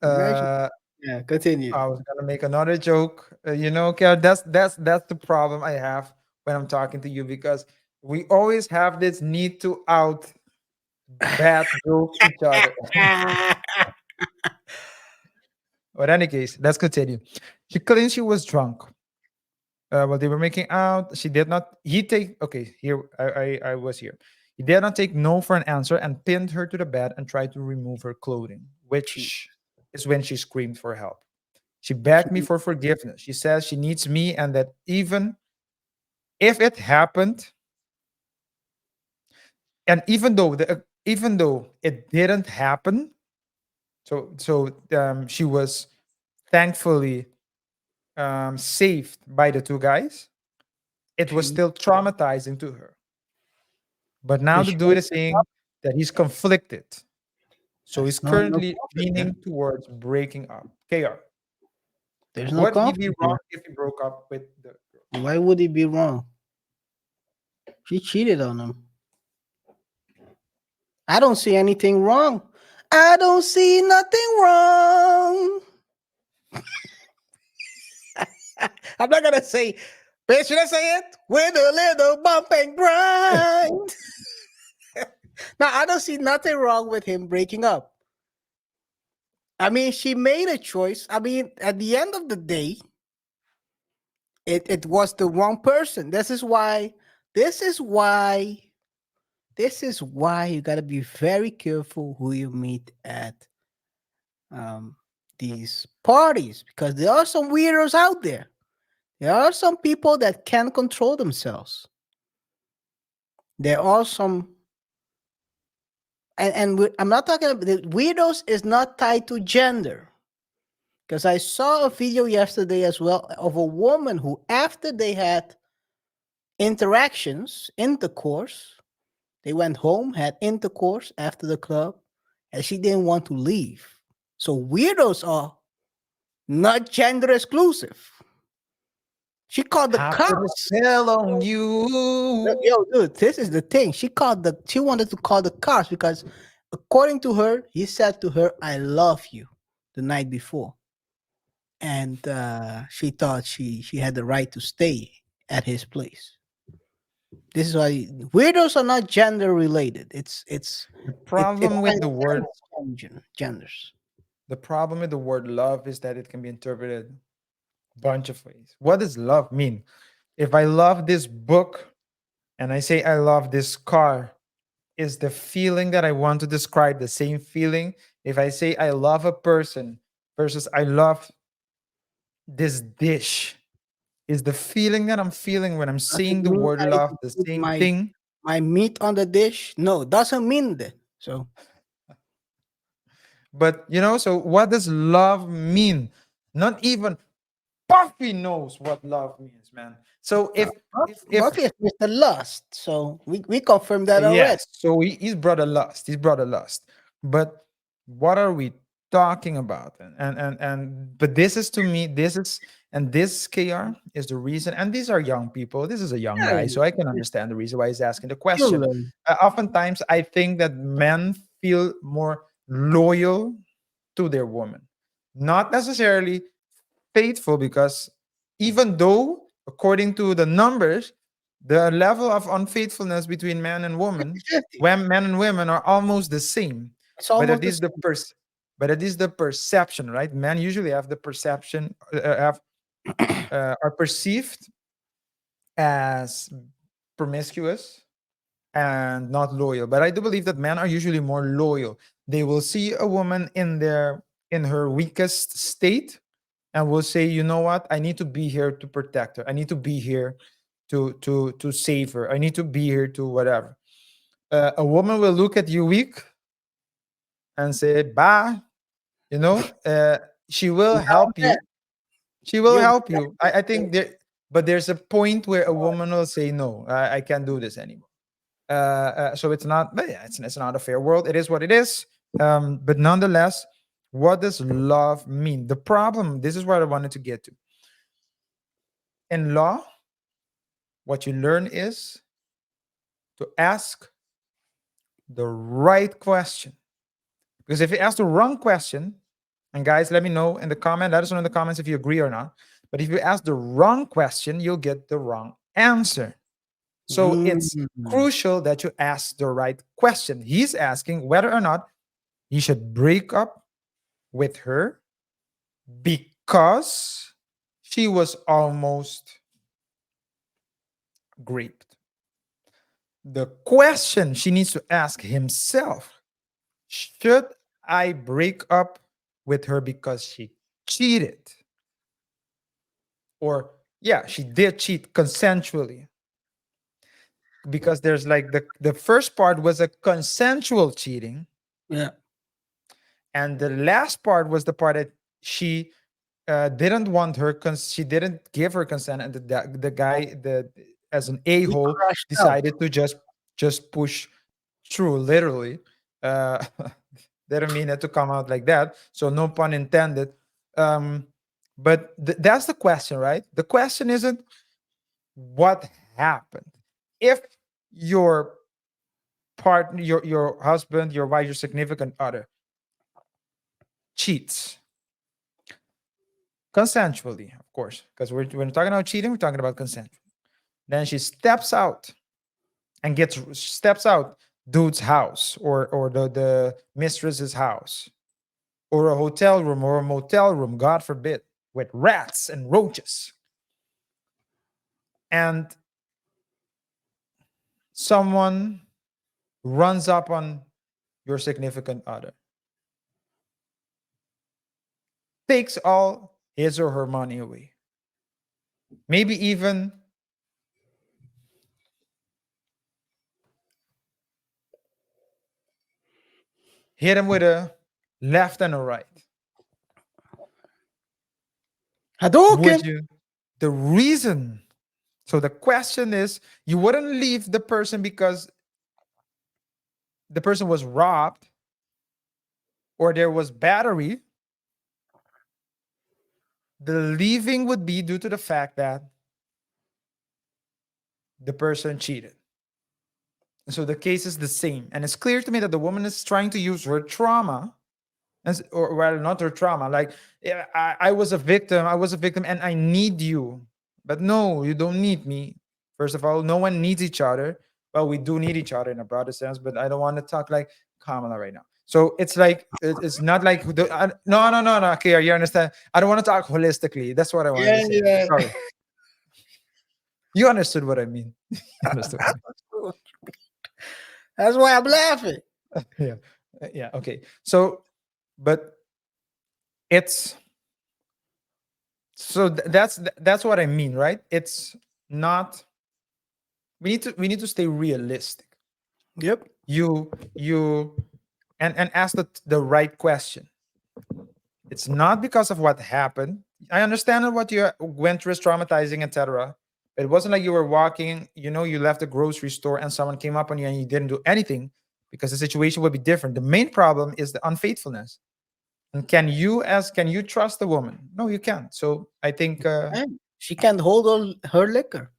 Yeah, continue. I was gonna make another joke. KR, that's the problem I have when I'm talking to you, because we always have this need to out bad joke each other. But in any case, let's continue. She claims she was drunk. While they were making out, he did not take no for an answer and pinned her to the bed and tried to remove her clothing, which is when she screamed for help. She begged me for forgiveness. She says she needs me and that even if it happened, and even though it didn't happen, she was thankfully saved by the two guys. It was still traumatizing to her. But now the dude is saying that he's conflicted. So he's no currently conflict, leaning towards breaking up. KR, There's no would he be conflict. wrong if he broke up with the girl? Why would he be wrong? She cheated on him. I don't see anything wrong. I don't see nothing wrong. I'm not gonna say, but should I say it? With a little bump and grind. No, I don't see nothing wrong with him breaking up. I mean, she made a choice. I mean, at the end of the day, it was the wrong person. This is why you gotta be very careful who you meet at these parties, because there are some weirdos out there. There are some people that can't control themselves. There are some, I'm not talking about the weirdos is not tied to gender. Because I saw a video yesterday as well of a woman who, after they had intercourse, they went home, had intercourse after the club, and she didn't want to leave. So weirdos are not gender exclusive. She called the cops. Hell on you. Yo, dude, this is the thing. She wanted to call the cops because, according to her, he said to her, "I love you," the night before. And she thought she had the right to stay at his place. This is why weirdos are not gender related. It's the problem with the word genders. The problem with the word love is that it can be interpreted a bunch of ways. What does love mean? If I love this book and I say I love this car, is the feeling that I want to describe the same feeling if I say I love a person versus I love this dish? Is the feeling that I'm feeling when I'm saying the word love the same thing? My meat on the dish? No, doesn't mean that. So, but so what does love mean? Not even Puffy knows what love means, man. So if Puffy is Mr. Lust, so we confirmed that already. Yes, so he's brought a lust. He's brought a lust. But what are we talking about? But this is, to me, this KR is the reason. And these are young people. This is a young guy, so I can understand the reason why he's asking the question. Oftentimes, I think that men feel more loyal to their woman, not necessarily faithful, because even though, according to the numbers, the level of unfaithfulness between man and woman, when men and women are almost the same. But it is the perception, right? Men usually have the perception, are perceived as promiscuous and not loyal. But I do believe that men are usually more loyal. They will see a woman in her weakest state and will say, you know what? I need to be here to protect her. I need to be here to save her. I need to be here to whatever. A woman will look at you weak and say, "Bah," she will help you. She will help you. I think but there's a point where a woman will say, "No, I can't do this anymore." So it's not. But yeah, it's not a fair world. It is what it is. But nonetheless, what does love mean? The problem. This is what I wanted to get to. In law, what you learn is to ask the right question. Because if you ask the wrong question, and guys, let me know in the comment, let us know in the comments if you agree or not. But if you ask the wrong question, you'll get the wrong answer. So it's crucial that you ask the right question. He's asking whether or not he should break up with her because she was almost graped. The question she needs to ask himself: should I break up with her because she cheated? Or, yeah, she did cheat consensually. Because there's like the first part was a consensual cheating. Yeah. And the last part was the part that she didn't want her, she didn't give her consent, and the guy, as an a-hole, decided to just push true, literally. Uh, didn't mean it to come out like that. So no pun intended. But that's the question, right? The question isn't what happened. If your partner, your husband, your wife, your significant other cheats consensually, of course, because when we're talking about cheating, we're talking about consent. Then she steps out and steps out dude's house or the mistress's house or a hotel room or a motel room, God forbid, with rats and roaches. And someone runs up on your significant other, takes all his or her money away, maybe even hit him with a left and a right. Would you? The reason. So the question is, you wouldn't leave the person because the person was robbed or there was battery. The leaving would be due to the fact that the person cheated. And so the case is the same. And it's clear to me that the woman is trying to use her trauma, or well, not her trauma. Like, yeah, I was a victim. And I need you. But no, you don't need me. First of all, no one needs each other. Well, we do need each other in a broader sense, but I don't want to talk like Kamala right now. So it's like, it's not like, no, KaiR, you understand? I don't want to talk holistically. That's what I want to say. Yeah. Sorry. You understood what I mean. You understood. That's why I'm laughing. Yeah. Okay. So, but it's so that's what I mean, right? It's not. We need to stay realistic. Yep. You and ask the right question. It's not because of what happened. I understand what you went through is traumatizing, etc. It wasn't like you were walking, you left the grocery store and someone came up on you and you didn't do anything, because the situation would be different. The main problem is the unfaithfulness. And can you trust the woman? No, you can't. So I think she can't hold her liquor.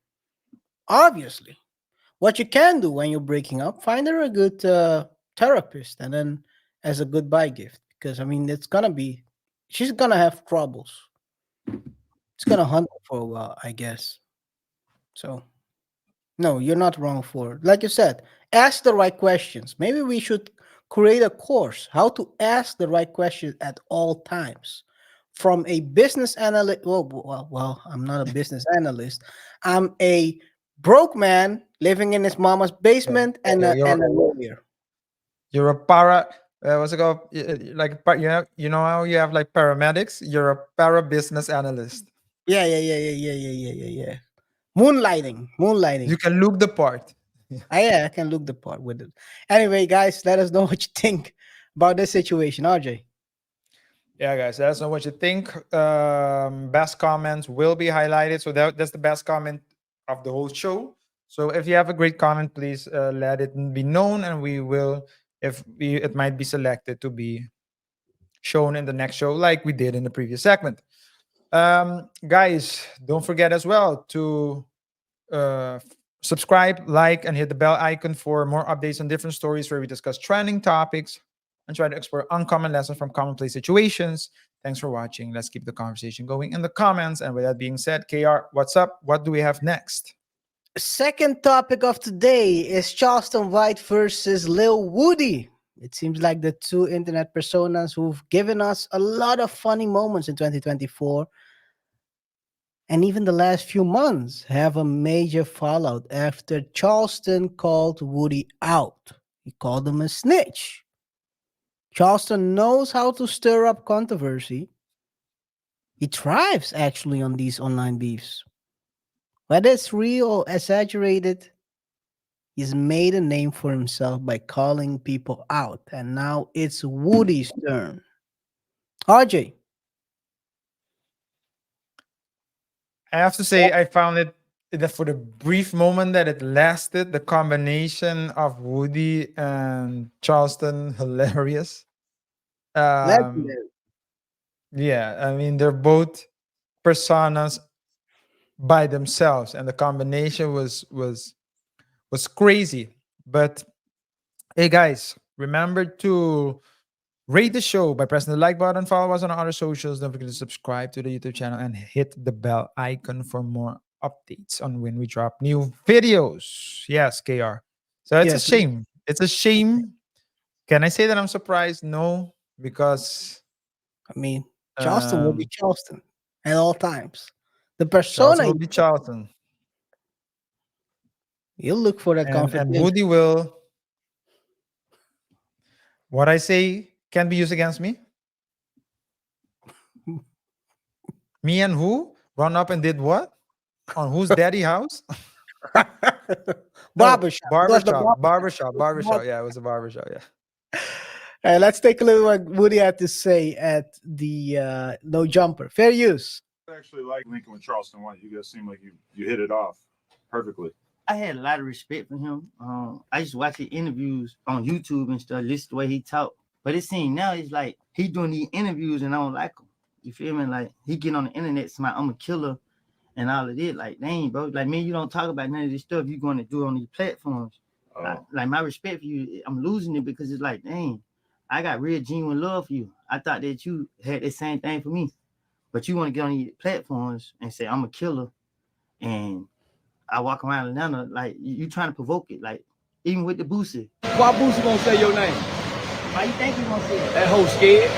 Obviously. What you can do when you're breaking up, find her a good therapist, and then as a goodbye gift. Because I mean, she's gonna have troubles. It's gonna hunt her for a while, I guess. So, no, you're not wrong for, like you said, ask the right questions. Maybe we should create a course how to ask the right questions at all times. From a business analyst, well, I'm not a business analyst. I'm a broke man living in his mama's basement and a lawyer. You're a para. What's it called? Like, you know how you have like paramedics. You're a para business analyst. Yeah. Moonlighting. You can look the part. I can look the part with it. Anyway, guys, let us know what you think about this situation, RJ. Yeah, guys, let us know what you think. Best comments will be highlighted. So that's the best comment of the whole show. So if you have a great comment, please let it be known, and we will, it might be selected to be shown in the next show, like we did in the previous segment. Guys, don't forget as well to subscribe, like, and hit the bell icon for more updates on different stories where we discuss trending topics and try to explore uncommon lessons from commonplace situations. Thanks for watching. Let's keep the conversation going in the comments. And with that being said, KaiR, what's up? What do we have next? Second topic of today is Charleston Wright versus Lil Woody. It seems like the two internet personas who've given us a lot of funny moments in 2024 and even the last few months have a major fallout after Charleston called Woody out. He called him a snitch. Charleston knows how to stir up controversy. He thrives actually on these online beefs. Whether it's real or exaggerated, he's made a name for himself by calling people out. And now it's Woody's turn. RJ. I have to say, I found it for the brief moment that it lasted, the combination of Woody and Charleston, hilarious. Legendary. Yeah, I mean, they're both personas by themselves, and the combination was crazy. But hey, guys, remember to rate the show by pressing the like button, follow us on our other socials. Don't forget to subscribe to the YouTube channel and hit the bell icon for more updates on when we drop new videos. Yes, KR. So it's a Yes. shame. It's a shame. Can I say that I'm surprised? No, because I mean, Charleston will be um, Charleston at all times. The Charleston persona, will be Charleston, you'll look for that and confrontation. Woody will. What I say can be used against me. Me and who run up and did what on whose daddy house? Barbershop. It was the Barbershop. Yeah, it was a barbershop. Yeah. Let's take a look at what Woody had to say at the no jumper. Fair use. I actually like linking with Charleston White. You guys seem like you hit it off perfectly. I had a lot of respect for him. I used to watch his interviews on YouTube and stuff, listen to the way he talk. But it seems now it's like he doing these interviews and I don't like him. You feel me? Like he get on the internet, saying I'm a killer and all of it. Like, dang, bro. Like, man, you don't talk about none of this stuff you're going to do on these platforms. Like my respect for you, I'm losing it because it's like, dang, I got real genuine love for you. I thought that you had the same thing for me. But you want to get on these platforms and say I'm a killer and I walk around Atlanta like you trying to provoke it, like even with the Boosie. Why Boosie gonna say your name? Why you think he gonna say it? That hoe scared.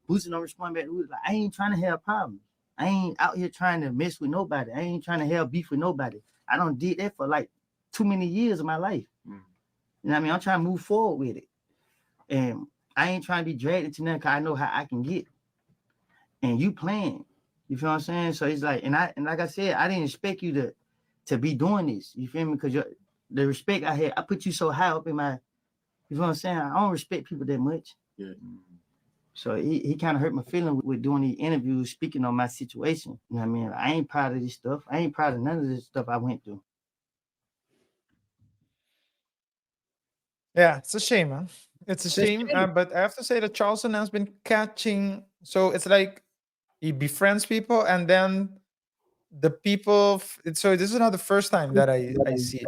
Boosie don't respond back. Like, I ain't trying to have problems. I ain't out here trying to mess with nobody. I ain't trying to have beef with nobody. I don't did that for like too many years of my life. You know what I mean? I'm trying to move forward with it. And I ain't trying to be dragged into nothing because I know how I can get. And you playing. You feel what I'm saying? So it's like, and like I said, I didn't expect you to be doing this. You feel me? Because the respect I had, I put you so high up in my, you feel what I'm saying? I don't respect people that much. Yeah. So he kind of hurt my feeling with doing these interviews, speaking on my situation. You know what I mean? I ain't proud of this stuff. I ain't proud of none of this stuff I went through. Yeah, it's a shame, man. It's a shame. But I have to say that Charleston has been catching. So it's like he befriends people and then the people. So this is not the first time that I see it.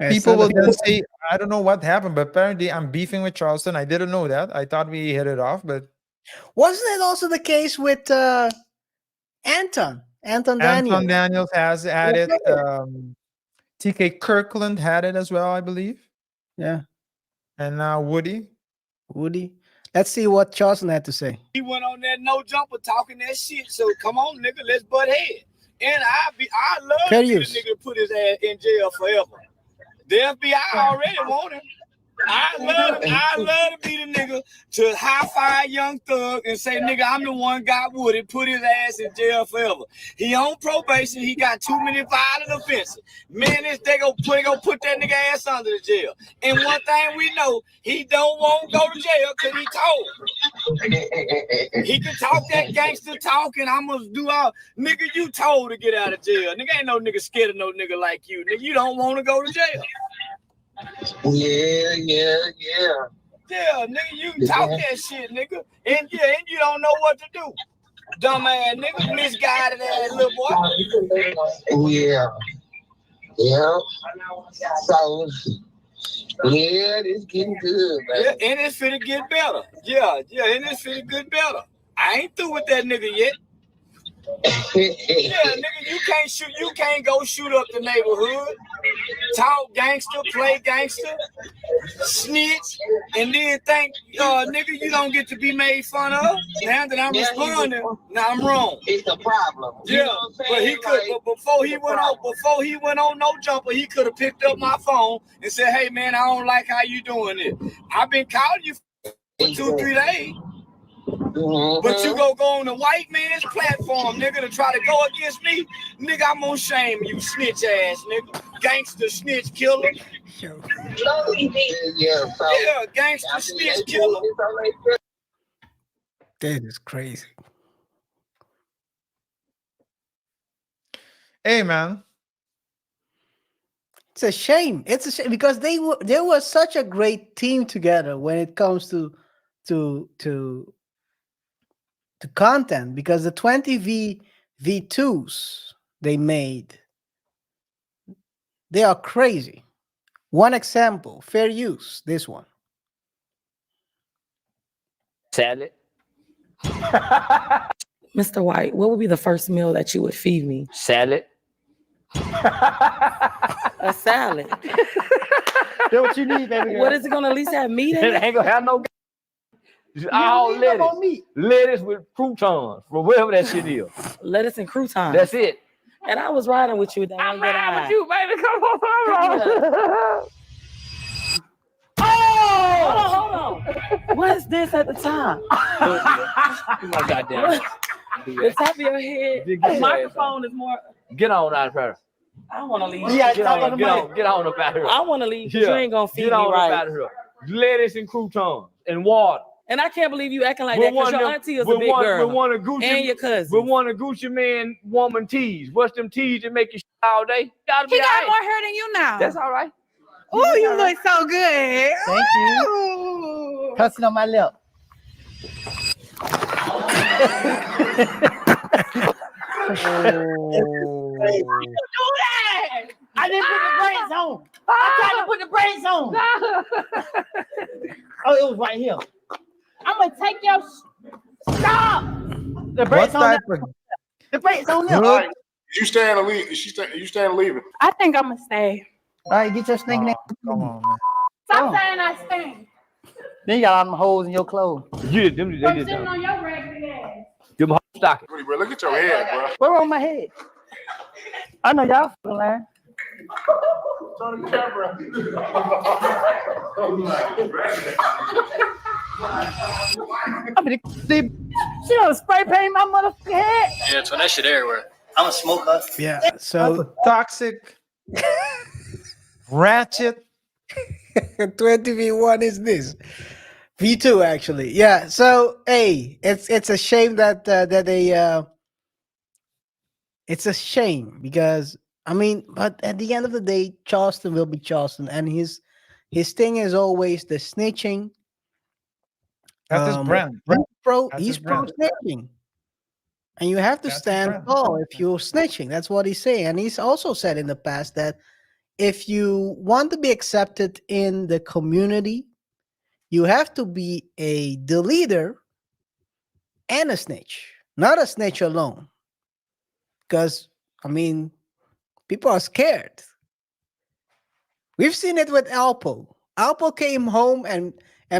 People will then say, I don't know what happened, but apparently I'm beefing with Charleston. I didn't know that. I thought we hit it off, but wasn't it also the case with Anton Daniels? Anton Daniels has had it. TK Kirkland had it as well, I believe. Yeah. And now Woody. Let's see what Charleston had to say. He went on that no jumper talking that shit. So come on, nigga, let's butt head. And I love to be the nigga to put his ass in jail forever. The FBI already want him. I love to be the nigga to high-five Young Thug and say, nigga, I'm the one got Woody, put his ass in jail forever. He on probation. He got too many violent offenses. Man, they go put that nigga ass under the jail. And one thing we know, he don't want to go to jail because he told. He can talk that gangster talk and I'm going to do all. Nigga, you told to get out of jail. Nigga, ain't no nigga scared of no nigga like you. Nigga, you don't want to go to jail. Yeah. Yeah, nigga, you can talk that shit, nigga. And you don't know what to do. Dumb ass nigga, misguided ass little boy. Yeah. So, yeah, it's getting good, man. Yeah, and it's finna get better. Yeah, and it's finna get better. I ain't through with that nigga yet. Yeah, nigga, you can't go shoot up the neighborhood, talk gangster, play gangster, snitch, and then think, nigga, you don't get to be made fun of. Now that I'm responding, now I'm wrong. It's the problem. Yeah, but he could. But before he went on no jumper, he could have picked up my phone and said, "Hey man, I don't like how you doing it. I've been calling you for 2-3 days." But you go on the white man's platform, nigga, to try to go against me, nigga, I'm gonna shame you, snitch ass, nigga, gangster, snitch, killer. Yeah, gangster, snitch, killer. That is crazy. Hey, man. It's a shame. It's a shame because they were such a great team together when it comes to content, because the 20 V2s they made, they are crazy. One example, fair use, this one. Salad. Mr. White, what would be the first meal that you would feed me? Salad. A salad. That's what you need, baby girl. What is it gonna at least have meat in It it? ain't gonna have no. All lettuce. Lettuce with croutons, or whatever that shit is. Lettuce and croutons. That's it. And I was riding with you. I'm riding with you, baby. Come on. Hold on. What is this at the top? My goddamn. The top of your head. The microphone is more. Get on out of here. I want to leave. Get on up out of here. I want to leave because you ain't gonna feed me right. Get on up out of here. Lettuce and croutons and water. And I can't believe you acting like that because your auntie is a big girl. We want a Gucci, and your cousin. We want a Gucci man woman tease. What's them tees that make you all day? He got more hair than you now. That's all right. Oh, you look so good. Thank you. Cussing on my lip. Do that. I didn't put the brakes on. I tried to put the brakes on. Oh, it was right here. I'm gonna take your. Stop. The brakes on there. The brakes on there. All right. You staying or leave? You staying or leaving? I think I'm gonna stay. All right, get your stinking ass. Come on, man. Stop saying I stink. Then you got all them holes in your clothes. Yeah, them they I'm did sitting that. on your regular ass. Them hot stockings. Bro, look at your head, bro. Where on my head? I know y'all feel like. Turn the camera. She don't spray paint my motherfucking head. Yeah, turn that shit everywhere. I'm a smoker. Yeah. So toxic, ratchet. 20v1 is this? V2 actually. Yeah. So hey, it's a shame that they it's a shame because I mean, but at the end of the day, Charleston will be Charleston, and his thing is always the snitching. That's his brand. He's pro snitching. And you have to stand tall if you're snitching. That's what he's saying. And he's also said in the past that if you want to be accepted in the community, you have to be the leader and a snitch, not a snitch alone. Because, I mean, people are scared. We've seen it with Alpo. Alpo came home and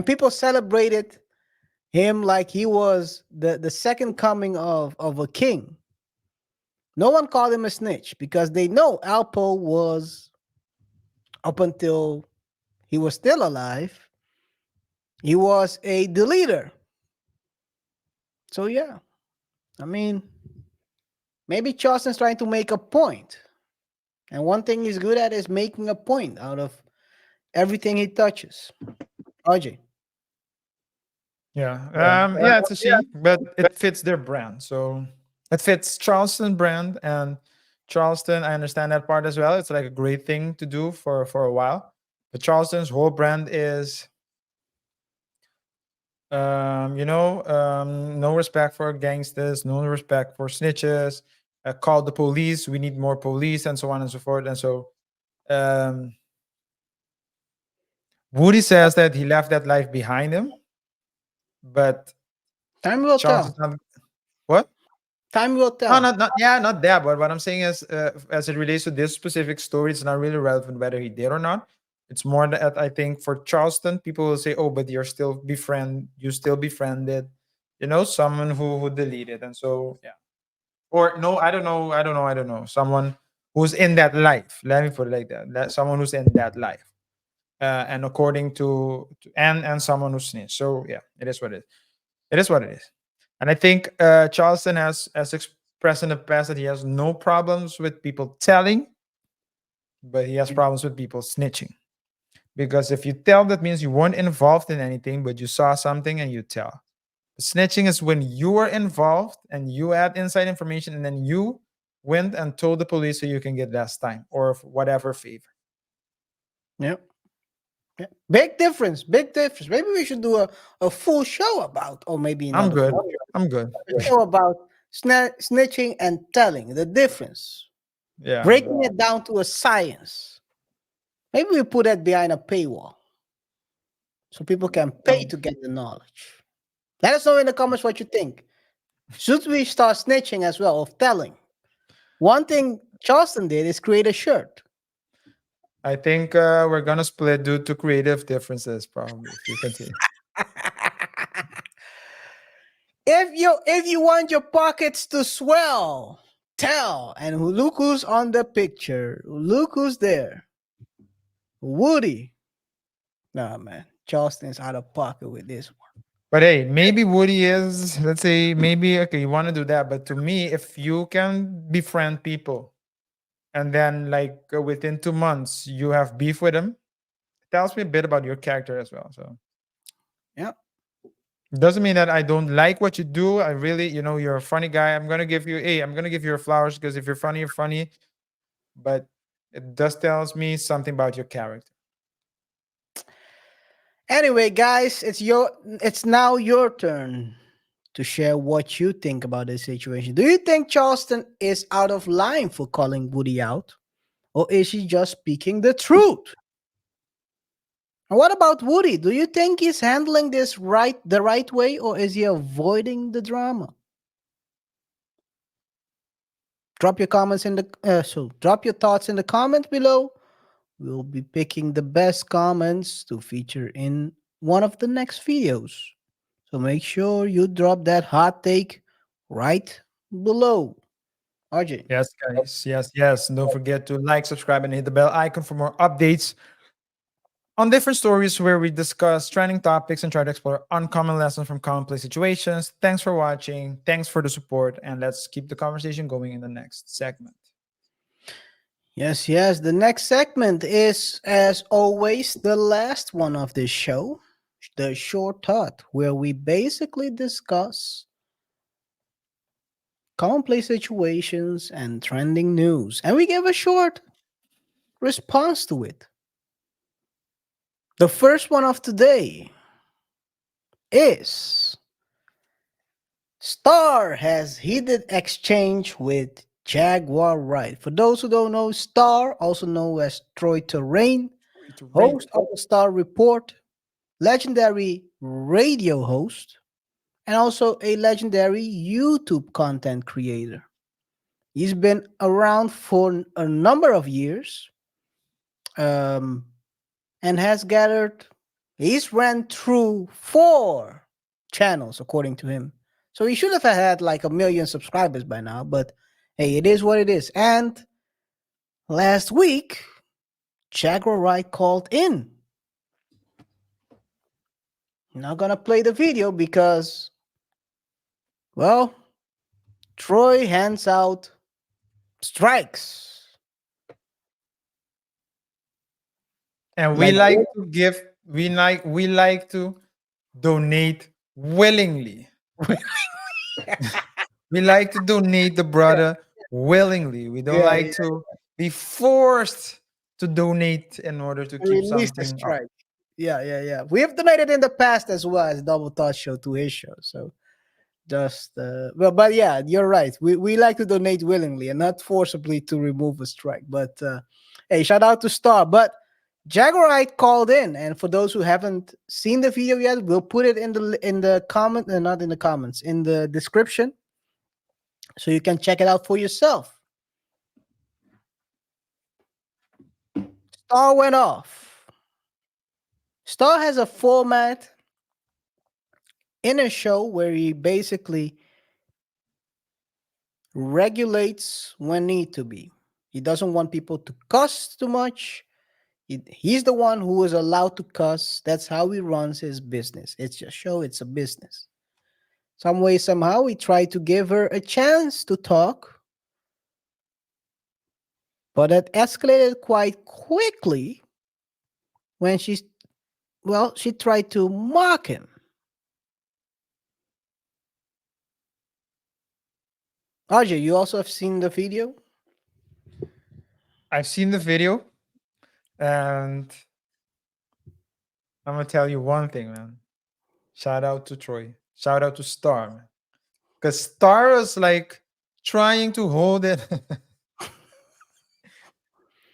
people celebrated him like he was the second coming of a king. No one called him a snitch because they know Alpo was, up until he was still alive, he was the leader. So yeah, I mean, maybe Charleston's trying to make a point. And one thing he's good at is making a point out of everything he touches. RJ. Yeah. Yeah, it's a shame, but it fits their brand. So it fits Charleston brand, and Charleston, I understand that part as well. It's like a great thing to do for a while. But Charleston's whole brand is no respect for gangsters, no respect for snitches, call the police, we need more police, and so on and so forth. And so Woody says that he left that life behind him, but time will tell. What? Time will tell. No, not that. But what I'm saying is, as it relates to this specific story, it's not really relevant whether he did or not. It's more that I think for Charleston, people will say, "Oh, but you still befriended, someone who deleted," and so yeah. Or no, I don't know. Someone who's in that life. Let me put it like that. Someone who's in that life. And according to and someone who snitched. So yeah, it is what it is. It is what it is. And I think Charleston has expressed in the past that he has no problems with people telling, but he has problems with people snitching. Because if you tell, that means you weren't involved in anything, but you saw something and you tell. Snitching is when you are involved and you add inside information, and then you went and told the police so you can get less time or whatever favor. Yep. Yeah. Big difference. Big difference. Maybe we should do a full show about, or maybe not. I'm good. I'm good. A show about snitching and telling, the difference. Yeah. Breaking it down to a science. Maybe we put that behind a paywall so people can pay to get the knowledge. Let us know in the comments what you think. Should we start snitching as well, of telling? One thing Charleston did is create a shirt. I think we're gonna split due to creative differences, probably, if you continue. If you want your pockets to swell, tell. And look who's on the picture. Look who's there. Woody. Nah, man. Charleston's out of pocket with this one. But hey, maybe Woody is, let's say, maybe, okay, you want to do that. But to me, if you can befriend people and then like within 2 months, you have beef with them, it tells me a bit about your character as well. So, yeah. Doesn't mean that I don't like what you do. I really, you're a funny guy. I'm going to give you your flowers because if you're funny, you're funny. But it does tells me something about your character. Anyway, guys, it's now your turn to share what you think about this situation. Do you think Charleston is out of line for calling Woody out? Or is he just speaking the truth? And what about Woody? Do you think he's handling this the right way, or is he avoiding the drama? Drop your comments in the drop your thoughts in the comment below. We'll be picking the best comments to feature in one of the next videos. So make sure you drop that hot take right below. RJ. Yes, guys. Yes. And don't forget to like, subscribe, and hit the bell icon for more updates on different stories where we discuss trending topics and try to explore uncommon lessons from commonplace situations. Thanks for watching. Thanks for the support. And let's keep the conversation going in the next segment. Yes. The next segment is, as always, the last one of this show, the short thought, where we basically discuss commonplace situations and trending news, and we give a short response to it. The first one of today is Star has heated exchange with Jaguar Wright. For those who don't know, Star, also known as Troy Terrain, host of the Star Report, legendary radio host, and also a legendary YouTube content creator. He's been around for a number of years and he's ran through 4 channels, according to him. So he should have had like 1 million subscribers by now, but hey, it is what it is. And last week, Jaguar Wright called in. I'm not gonna play the video because, well, Troy hands out strikes. And we like to donate willingly. We like to donate the brother willingly. We don't like to be forced to donate in order to keep something strike. Yeah. We have donated in the past as well as Double Thought Show to his show. So just but yeah, you're right. We like to donate willingly and not forcibly to remove a strike. But hey, shout out to Star. But Jaguar Wright called in, and for those who haven't seen the video yet, we'll put it in the comment, not in the comments, in the description, so you can check it out for yourself. Star went off. Star has a format in a show where he basically regulates when need to be. He doesn't want people to cuss too much. He's the one who is allowed to cuss. That's how he runs his business. It's a show, it's a business. Some way, somehow, he tried to give her a chance to talk, but it escalated quite quickly when she tried to mock him. RJ, you also have seen the video? I've seen the video, and I'm gonna tell you one thing, man. Shout out to Troy. Shout out to Star, man. Because Star was like trying to hold it,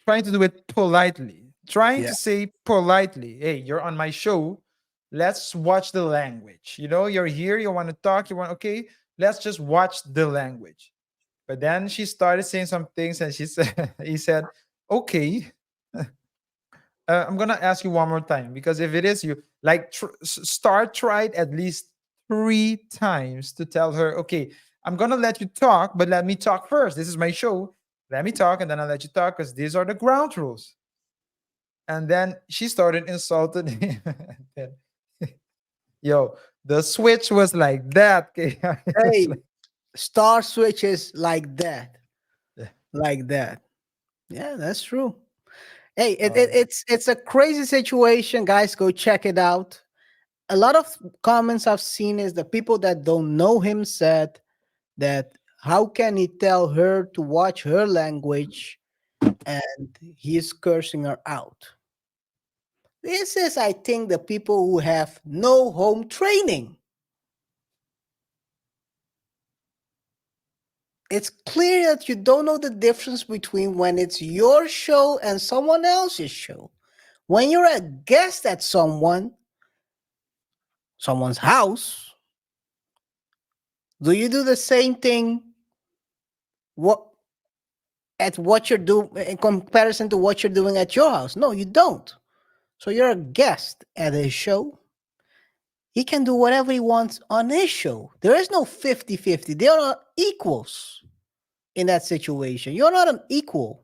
trying to do it politely, trying to say politely, hey, you're on my show. Let's watch the language. You know, you're here, you want to talk, okay, let's just watch the language. But then she started saying some things, and he said, okay, I'm gonna ask you one more time, because if it is you, like Star tried at least 3 times to tell her, okay, I'm gonna let you talk, but let me talk first. This is my show. Let me talk, and then I'll let you talk, because these are the ground rules. And then she started insulting him. Yo, the switch was like that. Hey, Star switches like that. Yeah. Like that. Yeah, that's true. Hey, it's a crazy situation, guys. Go check it out. A lot of comments I've seen is the people that don't know him said that how can he tell her to watch her language and he's cursing her out. This is, I think, the people who have no home training. It's clear that you don't know the difference between when it's your show and someone else's show. When you're a guest at someone's house, do you do the same thing what you're doing in comparison to what you're doing at your house? No, you don't. So you're a guest at his show. He can do whatever he wants on his show. There is no 50-50. They are not equals in that situation. You're not an equal.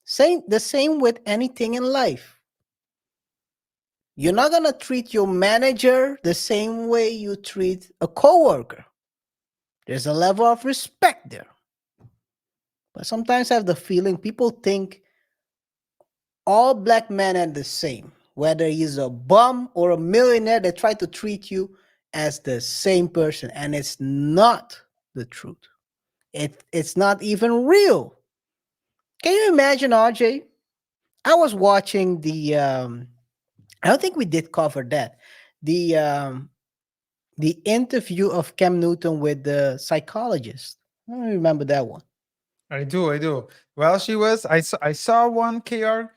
The same with anything in life. You're not going to treat your manager the same way you treat a coworker. There's a level of respect there. But sometimes I have the feeling people think all black men are the same. Whether he's a bum or a millionaire, they try to treat you as the same person. And it's not the truth. It's not even real. Can you imagine, RJ? I was watching the I don't think we did cover that. The interview of Cam Newton with the psychologist. I don't remember that one. I do. Well, I saw one KR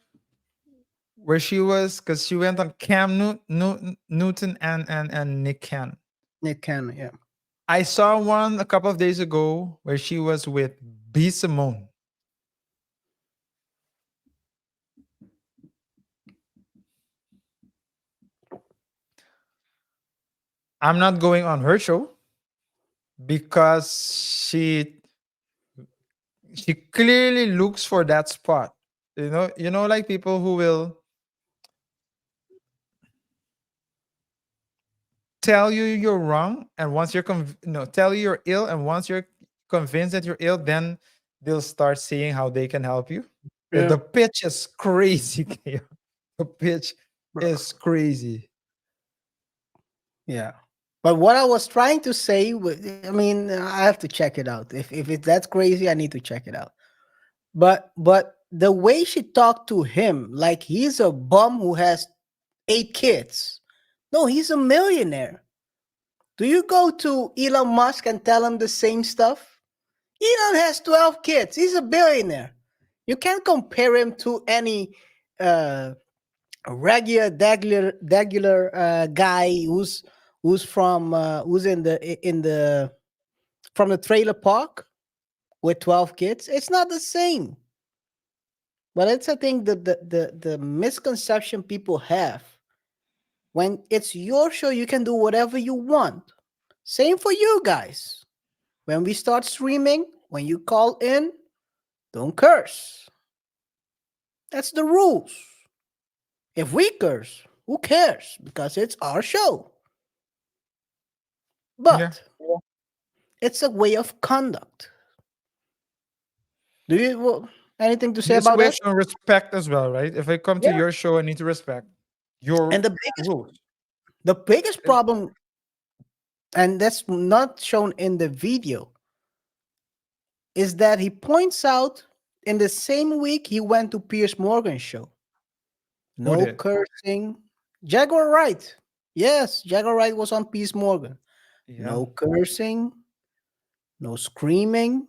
where she was, because she went on Cam Newton and Nick Cannon. Nick Cannon, yeah. I saw one a couple of days ago where she was with B. Simone. I'm not going on her show because she clearly looks for that spot. You know, like people who will tell you you're wrong, and once you're tell you you're ill, and once you're convinced that you're ill, then they'll start seeing how they can help you. Yeah. The pitch is crazy. The pitch is crazy. Yeah. But what I was trying to say, I mean, I have to check it out. If it's that's crazy, I need to check it out. But the way she talked to him, like he's a bum who has 8 kids. No, he's a millionaire. Do you go to Elon Musk and tell him the same stuff? Elon has 12 kids. He's a billionaire. You can't compare him to any regular guy who's from from the trailer park with 12 kids. It's not the same. But it's, I think, the misconception people have. When it's your show, you can do whatever you want. Same for you guys. When we start streaming, when you call in, don't curse. That's the rules. If we curse, who cares? Because it's our show. But it's a way of conduct. Do you anything to say about that? Situation respect as well, right? If I come to your show, I need to respect your rules. The biggest problem, and that's not shown in the video, is that he points out in the same week he went to Piers Morgan's show. No did? cursing. Jaguar Wright. Yes, Jaguar Wright was on Piers Morgan. Yeah. No cursing, no screaming,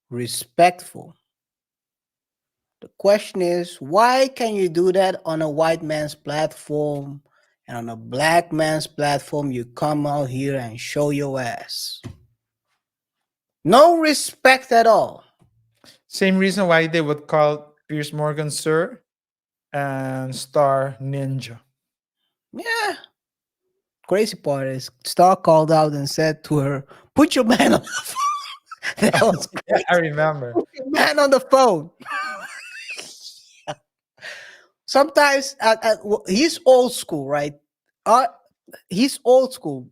respectful. The question is, why can you do that on a white man's platform, and on a black man's platform you come out here and show your ass? No respect at all. Same reason why they would call Piers Morgan Sir and Star Ninja. Yeah. Crazy part is Star called out and said to her, "Put your man on the phone." That was great. I remember. Put your man on the phone. Sometimes he's old school, right? He's old school.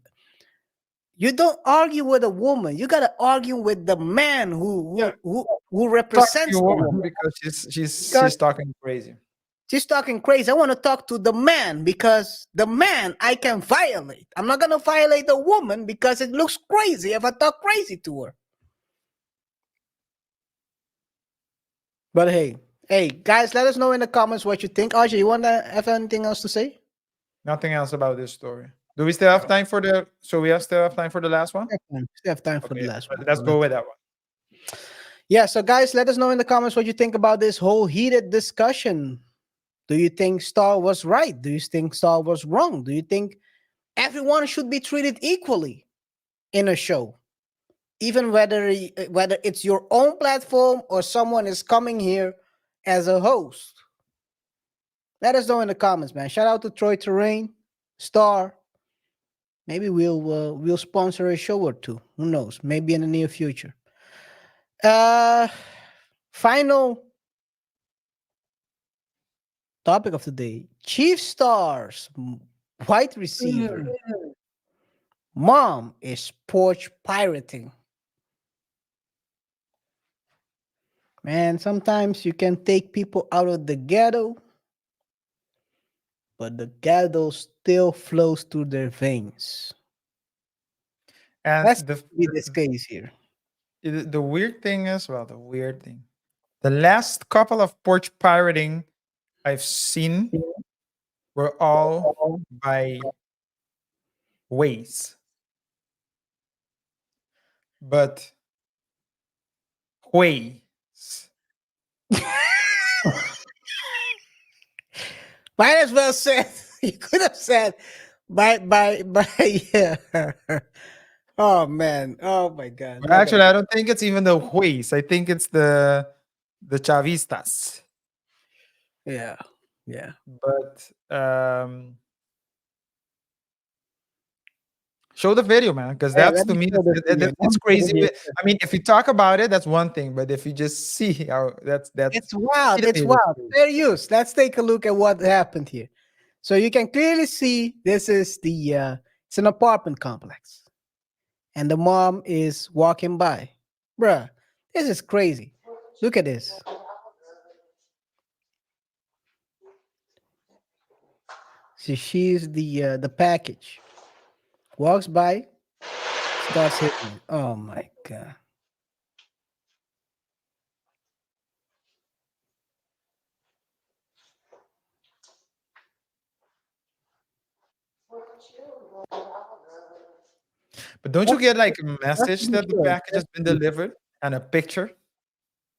You don't argue with a woman. You gotta argue with the man who represents the woman. Because she's talking crazy. She's talking crazy. I want to talk to the man because the man I can violate. I'm not gonna violate the woman because it looks crazy if I talk crazy to her. But hey, guys, let us know in the comments what you think. Archie, you want to have anything else to say? Nothing else about this story. Do we still have time for the? So we still have time for the last one. We still have time for the last one. Let's go with that one. Yeah. So, guys, let us know in the comments what you think about this whole heated discussion. Do you think Star was right? Do you think Star was wrong? Do you think everyone should be treated equally in a show, even whether it's your own platform or someone is coming here as a host? Let us know in the comments, man. Shout out to Troy Terrain, Star. Maybe we'll sponsor a show or two. Who knows? Maybe in the near future. Final topic of the day: Chief Stars wide receiver mom is Porch pirating. Man, sometimes you can take people out of the ghetto, but the ghetto still flows through their veins. And That's this case here. The weird thing is, the last couple of Porch pirating I've seen were all by ways. But ways. Might as well say you could have said by yeah. Oh man. Oh my god. But actually, I don't think it's even the ways. I think it's the Chavistas. Yeah. But show the video, man, because that's to me it's crazy. I mean, if you talk about it, that's one thing, but if you just see how that's it's wild. It's wild. Fair use. Let's take a look at what happened here. So you can clearly see this is it's an apartment complex, and the mom is walking by. Bruh, this is crazy. Look at this. So she's the package. Walks by, starts hitting. Oh my god. But don't you get like a message that the package has been delivered and a picture?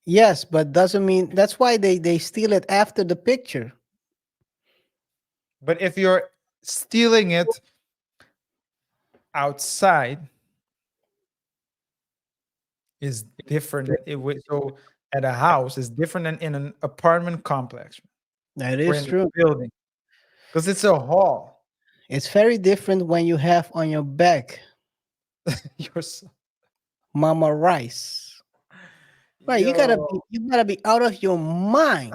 Yes, but doesn't mean that's why they steal it after the picture. But if you're stealing it outside, is different. So at a house is different than in an apartment complex. That or is in a true. building, because it's a hall. It's very different when you have on your back Mama Rice. Right, you gotta be out of your mind.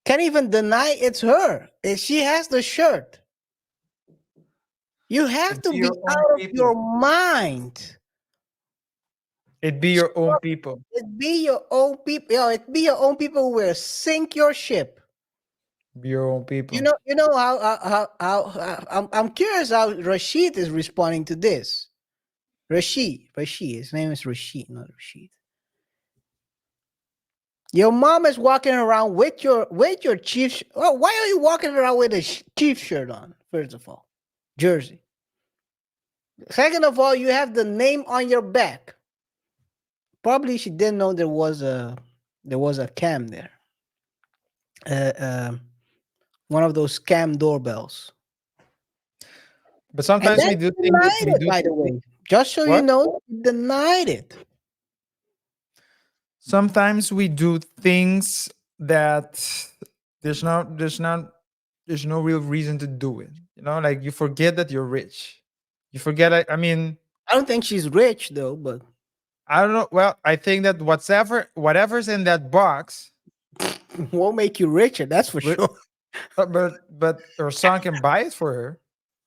Can't even deny it's her. She has the shirt. You have to be out of your mind. It'd be your own people. It'd be your own people. It'd be your own people who will sink your ship. Be your own people. You know how I'm curious how Rashid is responding to this. Rashid. His name is Rashid, not Rashid. Your mom is walking around with your Chiefs. Oh, why are you walking around with a Chiefs shirt on? First of all, jersey. Second of all, you have the name on your back. Probably she didn't know there was a cam there. One of those cam doorbells. But sometimes we do things. By the way, just so you know, he denied it. Sometimes we do things that there's no real reason to do it. You know, like you forget that you're rich. You forget. I mean, I don't think she's rich though, but I don't know. Well, I think that whatever's in that box won't make you richer. That's for sure. But her son can buy it for her.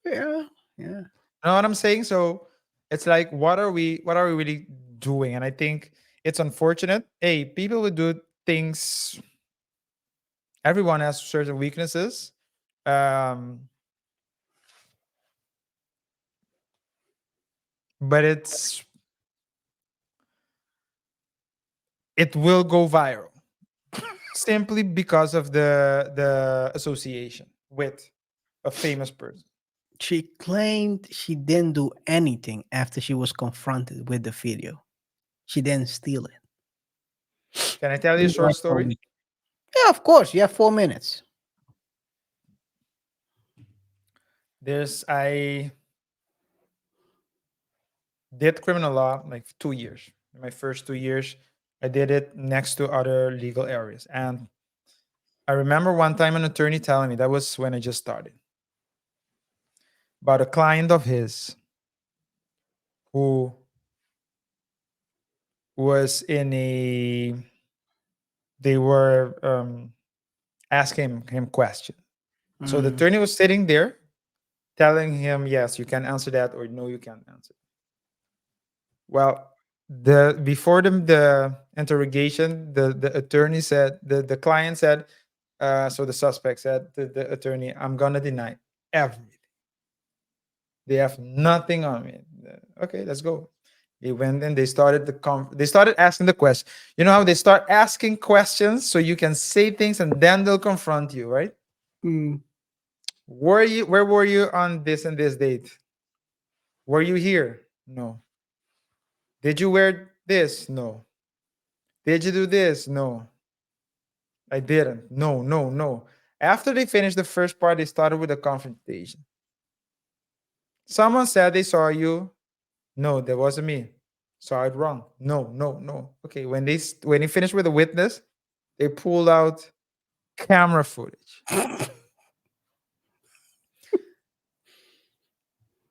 Yeah. You know what I'm saying? So it's like, what are we really doing? And I think it's unfortunate. Hey, people would do things. Everyone has certain weaknesses. But it will go viral simply because of the association with a famous person. She claimed she didn't do anything after she was confronted with the video. She didn't steal it. Can I tell you a short story? Yeah, of course. You have 4 minutes. I did criminal law like 2 years. In my first 2 years, I did it next to other legal areas. And I remember one time an attorney telling me, that was when I just started, about a client of his who was they were asking him questions. So the attorney was sitting there telling him, yes, you can answer that, or no, you can't answer. Well, before the interrogation, the attorney said, the client said, so the suspect said to the attorney, I'm gonna deny everything. They have nothing on me. Okay, let's go. They went and they started asking the question. You know how they start asking questions so you can say things and then they'll confront you, right? Where were you on this and this date? Were you here? No. Did you wear this? No. Did you do this? No. I didn't. No. After they finished the first part, they started with a confrontation. Someone said they saw you. No, that wasn't me. Saw it wrong. No. Okay, when they finished with the witness, they pulled out camera footage.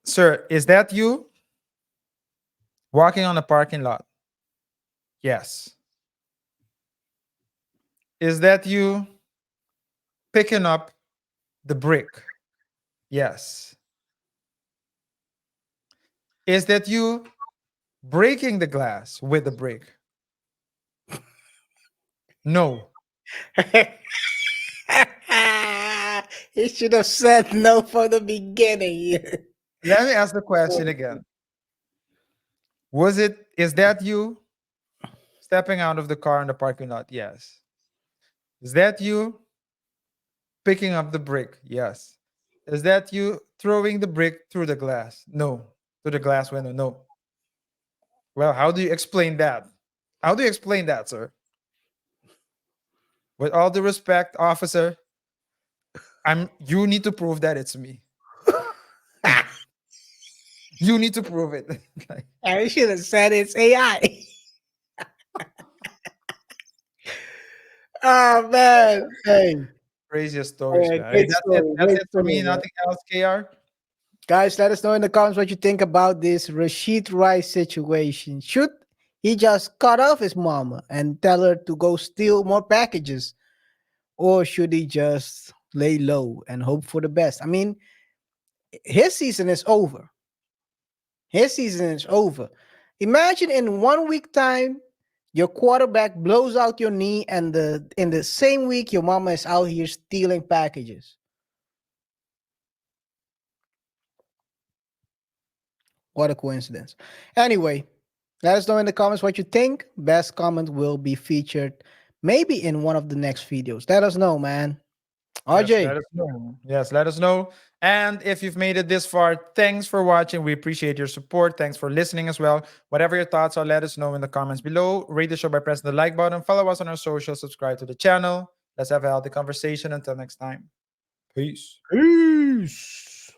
Sir, is that you walking on a parking lot? Yes. Is that you picking up the brick? Yes. Is that you breaking the glass with the brick? No. He should have said no from the beginning. Let me ask the question again. Is that you stepping out of the car in the parking lot? Yes. Is that you picking up the brick? Yes. Is that you throwing the brick through the glass? No. To the glass window? No. Well, how do you explain that? How do you explain that, sir? With all due respect, officer, you need to prove that it's me. You need to prove it. I should have said it's AI. Oh man. Hey. Craziest stories, man. That's it for me. Nothing else, KaiR. Guys, let us know in the comments what you think about this Rashid Wright situation. Should he just cut off his mama and tell her to go steal more packages? Or should he just lay low and hope for the best? I mean, his season is over. Imagine in 1 week time, your quarterback blows out your knee, and in the same week, your mama is out here stealing packages. What a coincidence. Anyway, let us know in the comments what you think. Best comment will be featured maybe in one of the next videos. Let us know, man. RJ. Yes, let us know. Yes, let us know. And if you've made it this far, thanks for watching. We appreciate your support. Thanks for listening as well. Whatever your thoughts are, let us know in the comments below. Rate the show by pressing the like button. Follow us on our socials. Subscribe to the channel. Let's have a healthy conversation. Until next time. Peace. Peace.